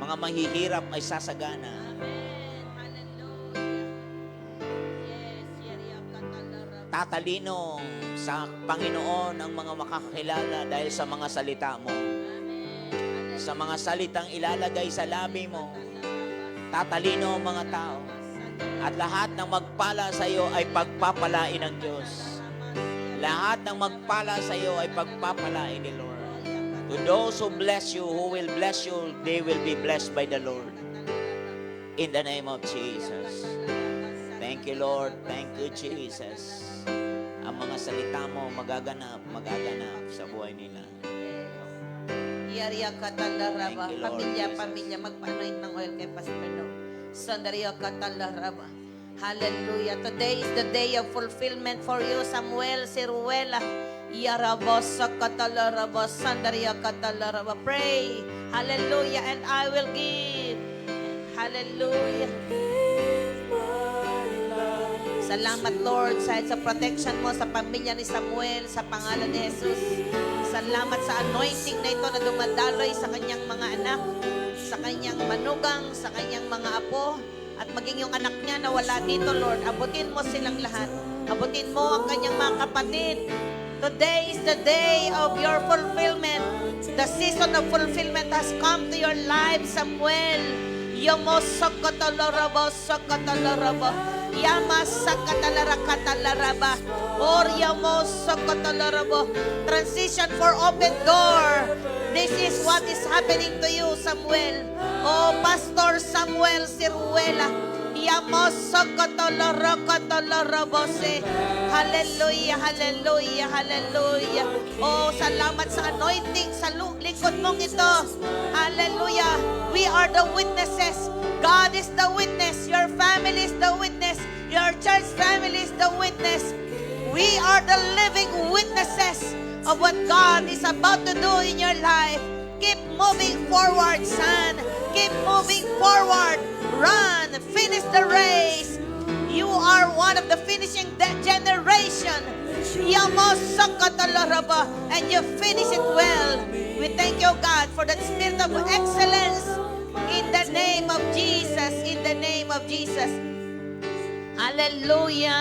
Mga mahihirap ay sasagana. Tatalino sa Panginoon ang mga makakilala dahil sa mga salita mo. Sa mga salitang ilalagay sa labi mo, tatalino ang mga tao. At lahat ng magpala sa iyo ay pagpapalain ng Diyos. Lahat ng magpala sa iyo ay pagpapalain ni Lord. To those who bless you, who will bless you, they will be blessed by the Lord. In the name of Jesus. Thank you, Lord. Thank you, Jesus. Ang mga salita mo magaganap sa buhay nila. Yaria Katalaraba. Thank you, Lord Jesus. Pamilya, magpa-anoint ng oil kay Pastor No. Sandaria Katalaraba. Hallelujah. Today is the day of fulfillment for you, Samuel Siruela. Yarabasa Katalaraba. Sandaria Katalaraba. Pray. Hallelujah. And I will give. Hallelujah. Salamat, Lord, sa protection mo sa pamilya ni Samuel, sa pangalan ni Jesus. Salamat sa anointing na ito na dumadaloy sa kanyang mga anak, sa kanyang manugang, sa kanyang mga apo, at maging yung anak niya na wala dito, Lord. Abutin mo silang lahat. Abutin mo ang kanyang mga kapatid. Today is the day of your fulfillment. The season of fulfillment has come to your life, Samuel. Yomosokotolorobo, sokotolorobo. Yamasakatalarakatallaraba. Oryamosokotolorobo. Transition for open door. This is what is happening to you, Samuel. Oh, Pastor Samuel Siruela. Yamosokotolorokotolorobose. Hallelujah, hallelujah, hallelujah. Oh, salamat sa anointing sa likod mong ito. Hallelujah. We are the witnesses. God is the witness. Your family is the witness. Your church family is the witness. We are the living witnesses of what God is about to do in your life. Keep moving forward, son. Keep moving forward. Run. Finish the race. You are one of the finishing generation. And you finish it well. We thank you, God, for that spirit of excellence. In the name of Jesus. In the name of Jesus. Hallelujah.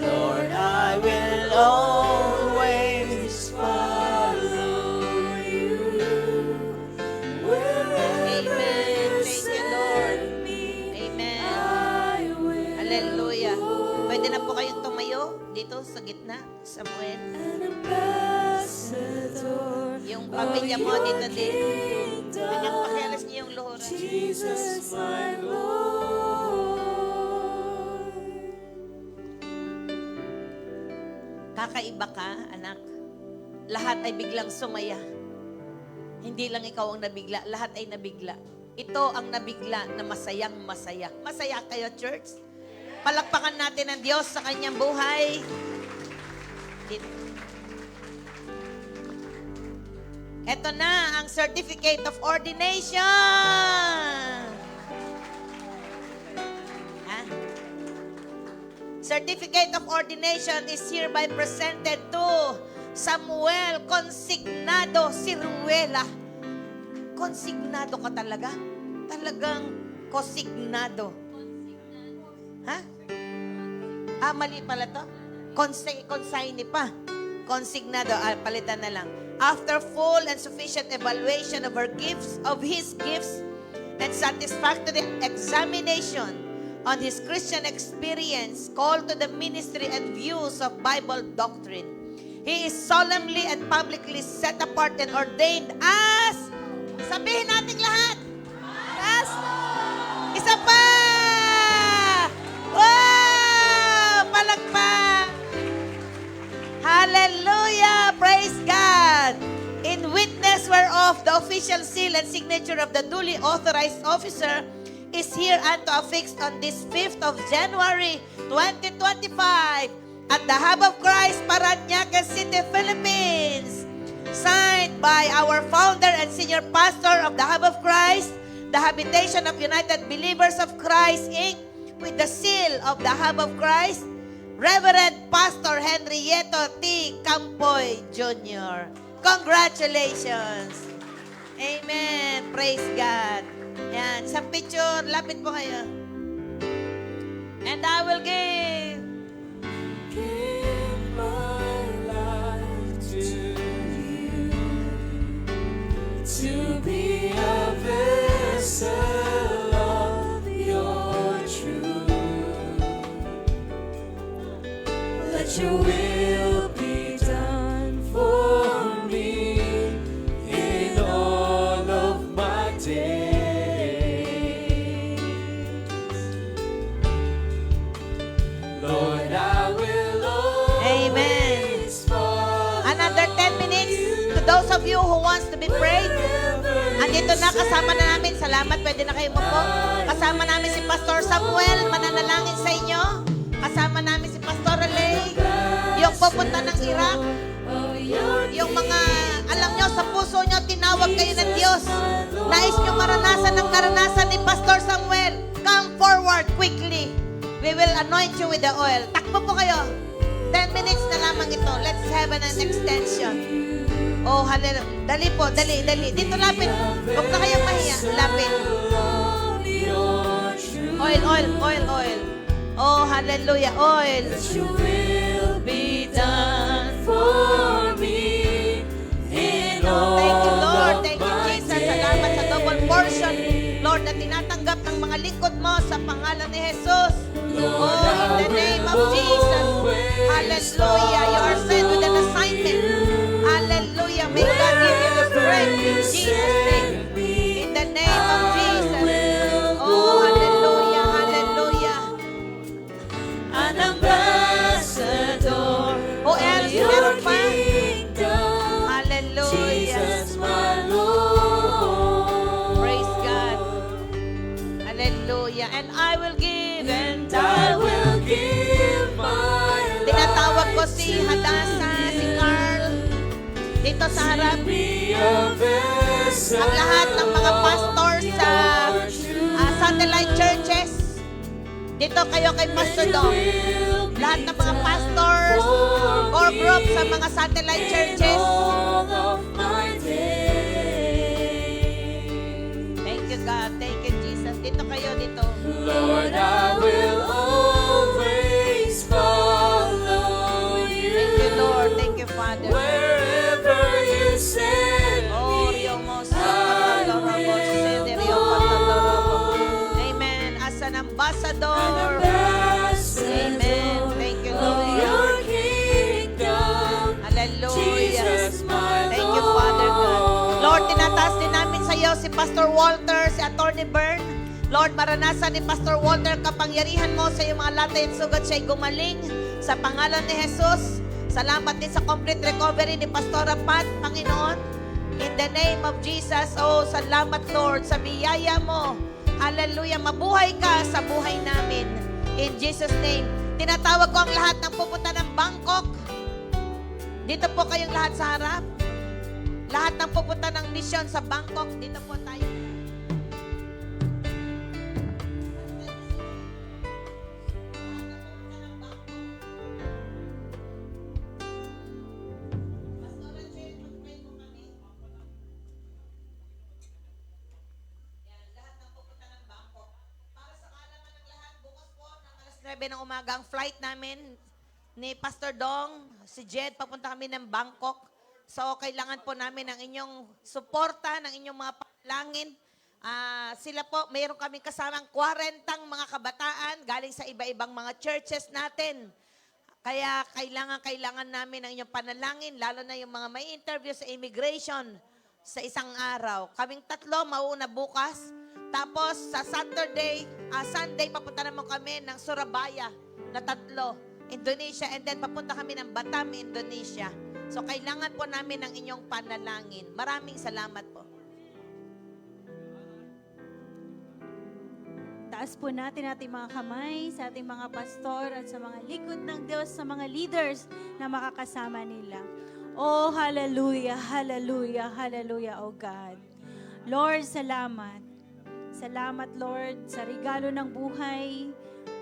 Lord, I will always follow you. Amen. Thank you, Lord. Amen. Hallelujah. Pwede na po kayong tumayo dito sa gitna, Samuel. Yung pamilya mo dito din. Kanyang pakialas niyo yung luhuran. Jesus, my Lord. Kakaiba ka, anak. Lahat ay biglang sumaya. Hindi lang ikaw ang nabigla, lahat ay nabigla. Ito ang nabigla na masayang masaya. Masaya kayo, church? Palakpakan natin ang Diyos sa kanyang buhay. Ito na ang Certificate of Ordination. Certificate of Ordination is hereby presented to Samuel Consignado Siruela. Consignado ka talaga? Talagang consignado. Ha? Mali pala to. Consigne pa. Consignado. Palitan na lang. After full and sufficient evaluation of his gifts, and satisfactory examination on his Christian experience, called to the ministry and views of Bible doctrine, he is solemnly and publicly set apart and ordained as, sabihin natin lahat, as, isa pa! Wow! Palakpak! Hallelujah! Praise God! In witness whereof the official seal and signature of the duly authorized officer is hereunto affixed on this 5th of January, 2025 at the Hub of Christ, Parañaque City, Philippines. Signed by our founder and senior pastor of the Hub of Christ, the Habitation of United Believers of Christ, Inc., with the seal of the Hub of Christ, Reverend Pastor Henrieto T. Campoy Jr. Congratulations! Amen. Praise God. Yan. Sa picture, lapit po kayo. And I will give My life to you, to be a vessel of your truth. Let your will be done for me in all of my days. Lord, I will Amen. always follow another 10 minutes to those those of you who wants to be prayed, andito na, kasama na namin. Salamat, pwede na kayo po. Kasama namin si Pastor Samuel, mananalangin sa inyo. Kasama namin si Pastor Relay, yung pupunta ng Iraq. Yung mga, alam nyo, sa puso nyo, tinawag kayo ng Diyos. Nais nyo maranasan ang karanasan ni Pastor Samuel. Come forward quickly. We will anoint you with the oil. Takbo po kayo. 10 minutes na lamang ito. Let's have an extension. Oh, hallelujah. Dali po, dali. Dito lapit. Huwag na kayong mahiya. Lapit. Oil. Oh, hallelujah. Oil. Will be done for me in all Thank you, Lord. of Thank you, my Jesus. Salamat sa double portion, Lord, na tinatanggap ng mga lingkod mo sa pangalan ni Jesus. Oh, in the name of Jesus. Hallelujah. You are sent with an assignment. Hallelujah. May God give you the strength in Jesus' name. In the name of Jesus. Oh, hallelujah. Hallelujah. an ambassador Oh, else, of your meron pa? kingdom, Hallelujah. Jesus my Lord. Praise God. Hallelujah. And I will give And I will give my Tinatawag ko life si to Hadassah, si Carl, dito sa harap. be a vessel Ang lahat ng mga pastors sa satellite churches. Dito kayo kay Pastor Dong. Lahat ng mga pastors or group sa mga satellite churches. all of my days. Thank you, God. Thank you, Jesus. Dito kayo, dito. Lord, I will always follow you. Thank you, Lord. Thank you, Father. Wherever you send Oh, me, Rio Mosa, Patalorobo, Sede, Rio Patalorobo. Amen. As an ambassador. Amen. Thank you, of Lord. your kingdom, Hallelujah. Jesus my Thank you, Father God. Lord, tinataas din namin sa iyo si Pastor Walter, si Attorney Bern. Lord, maranasan ni Pastor Walter kapangyarihan mo sa iyong mga latay at sugat siya'y gumaling sa pangalan ni Jesus. Salamat din sa complete recovery ni Pastor Pat, Panginoon. In the name of Jesus, oh, salamat Lord sa biyaya mo. Hallelujah, mabuhay ka sa buhay namin. In Jesus' name, tinatawag ko ang lahat ng pupunta ng Bangkok. Dito po kayong lahat sa harap. Lahat ng pupunta ng mission sa Bangkok, dito po tayo. Alas 9 ng umaga ang flight namin ni Pastor Dong, si Jed, papunta kami ng Bangkok. So, kailangan po namin ng inyong suporta, ng inyong mga panalangin. Sila po, mayroon kami kasamang 40 mga kabataan galing sa iba-ibang mga churches natin. Kaya kailangan namin ng inyong panalangin, lalo na yung mga may interview sa immigration sa isang araw. Kaming 3, mauuna bukas. Tapos sa Sunday, papunta naman kami ng Surabaya na 3. Indonesia, and then papunta kami ng Batam, Indonesia. So, kailangan po namin ng inyong panalangin. Maraming salamat po. Taas po natin ating mga kamay sa ating mga pastor at sa mga likod ng Diyos, sa mga leaders na makakasama nila. Oh, hallelujah, hallelujah, hallelujah, oh God. Lord, salamat. Salamat, Lord, sa regalo ng buhay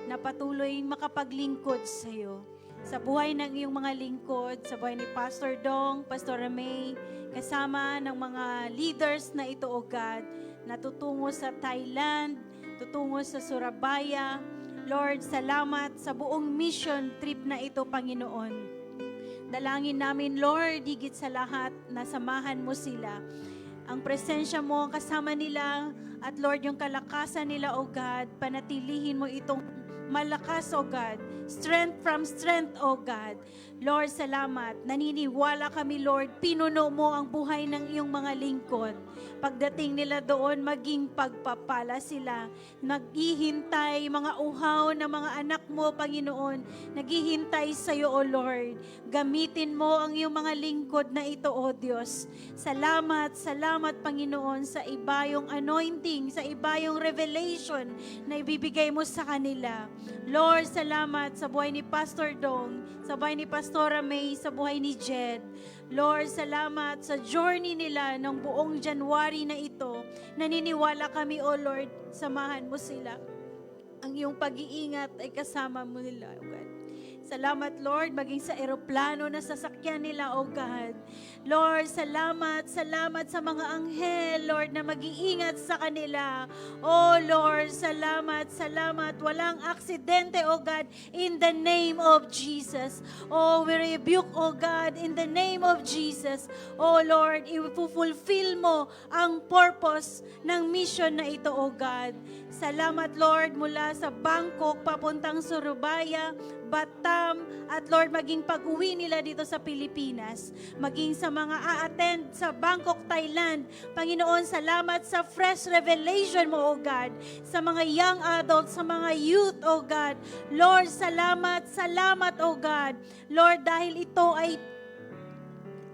na patuloy makapaglingkod sa iyo. Sa buhay ng iyong mga lingkod, sa buhay ni Pastor Dong, Pastor May, kasama ng mga leaders na ito, O God, na tutungo sa Thailand, tutungo sa Surabaya. Lord, salamat sa buong mission trip na ito, Panginoon. Dalangin namin, Lord, higit sa lahat, na samahan mo sila. Ang presensya mo kasama nila, at Lord, yung kalakasan nila, O God, panatilihin mo itong malakas, O God. Strength from strength, O God. Lord, salamat. Naniniwala kami, Lord, pinuno mo ang buhay ng iyong mga lingkod. Pagdating nila doon, maging pagpapala sila. Naghihintay, mga uhaw na mga anak mo, Panginoon, naghihintay sa iyo, O Lord. Gamitin mo ang iyong mga lingkod na ito, O Diyos. Salamat, salamat, Panginoon, sa ibayong anointing, sa ibayong revelation na ibibigay mo sa kanila. Lord, salamat sa buhay ni Pastor Dong, sa buhay ni Pastora May, sa buhay ni Jed. Lord, salamat sa journey nila ng buong January na ito. Naniniwala kami, O Lord, samahan mo sila. Ang iyong pag-iingat ay kasama mo nila, O God. Salamat, Lord, maging sa eroplano na sasakyan nila, O God. Lord, salamat, salamat sa mga anghel, Lord, na mag-iingat sa kanila. Oh, Lord, salamat, salamat. Walang aksidente, O God, in the name of Jesus. Oh, we rebuke, O God, in the name of Jesus. Oh, Lord, i-fulfill mo ang purpose ng mission na ito, O God. Salamat, Lord, mula sa Bangkok papuntang Surabaya, Batam, at Lord, maging pag-uwi nila dito sa Pilipinas, maging sa mga a-attend sa Bangkok, Thailand. Panginoon, salamat sa fresh revelation mo, O God, sa mga young adults, sa mga youth, O God. Lord, salamat, salamat, O God. Lord, dahil ito ay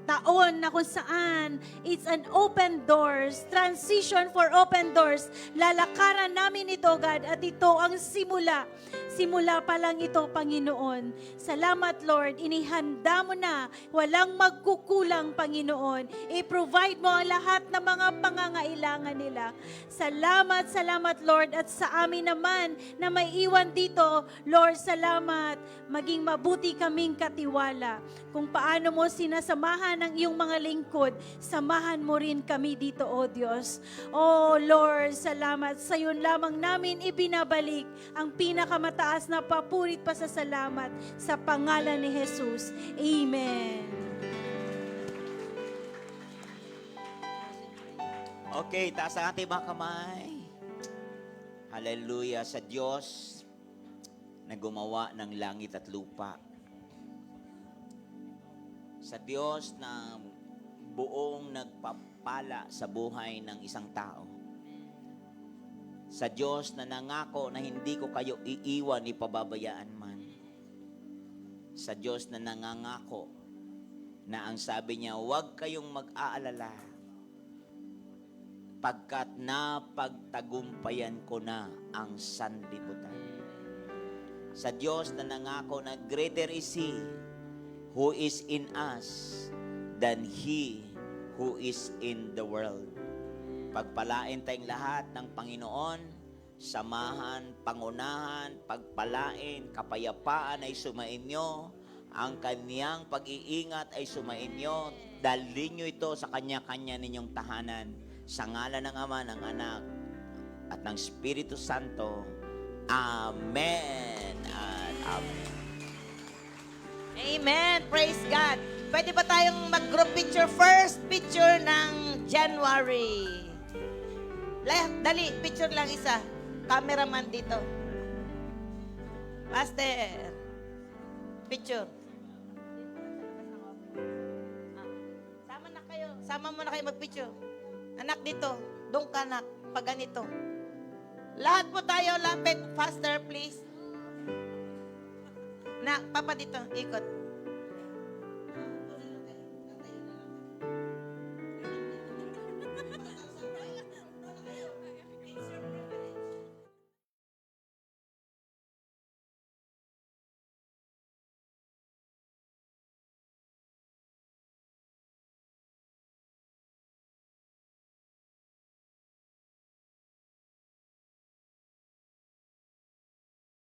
taon na kung saan it's an open doors, transition for open doors. Lalakaran namin ito, God, at ito ang simula. Simula pa lang ito, Panginoon. Salamat, Lord. Inihanda mo na. Walang magkukulang, Panginoon. I-provide mo ang lahat ng mga pangangailangan nila. Salamat, salamat, Lord. At sa amin naman na may iwan dito, Lord, salamat. Maging mabuti kaming katiwala. Kung paano mo sinasamahan ng iyong mga lingkod, samahan mo rin kami dito, O Diyos. Oh Lord, salamat. Sa iyo lamang namin ibinabalik ang pinakamataas na papurit pa sa salamat sa pangalan ni Jesus. Amen. Okay, taas ang ating mga kamay. Hallelujah sa Diyos na gumawa ng langit at lupa. Sa Diyos na buong nagpapala sa buhay ng isang tao. Sa Diyos na nangako na hindi ko kayo iiwan ni pababayaan man. Sa Diyos na nangangako na ang sabi niya, huwag kayong mag-aalala pagkat napagtagumpayan ko na ang sanlibutan. Sa Diyos na nangako na greater is He who is in us than he who is in the world. Pagpalain tayong lahat ng Panginoon, samahan, pangunahan, pagpalain, kapayapaan ay sumainyo, ang Kanyang pag-iingat ay sumainyo, dalhin nyo ito sa kanya-kanya ninyong tahanan, sa ngalan ng Ama, ng Anak, at ng Espiritu Santo. Amen at Amen. Amen. Praise God. Pwede ba tayong mag-group picture first? Picture ng January. Dali, picture lang isa. Cameraman dito. Master. Picture. Sama na kayo. Sama mo na kayo mag-picture. Anak dito. Doon ka, anak. Pag ganito. Lahat po tayo, lapit. Faster, please. Na, papa dito. Ikot.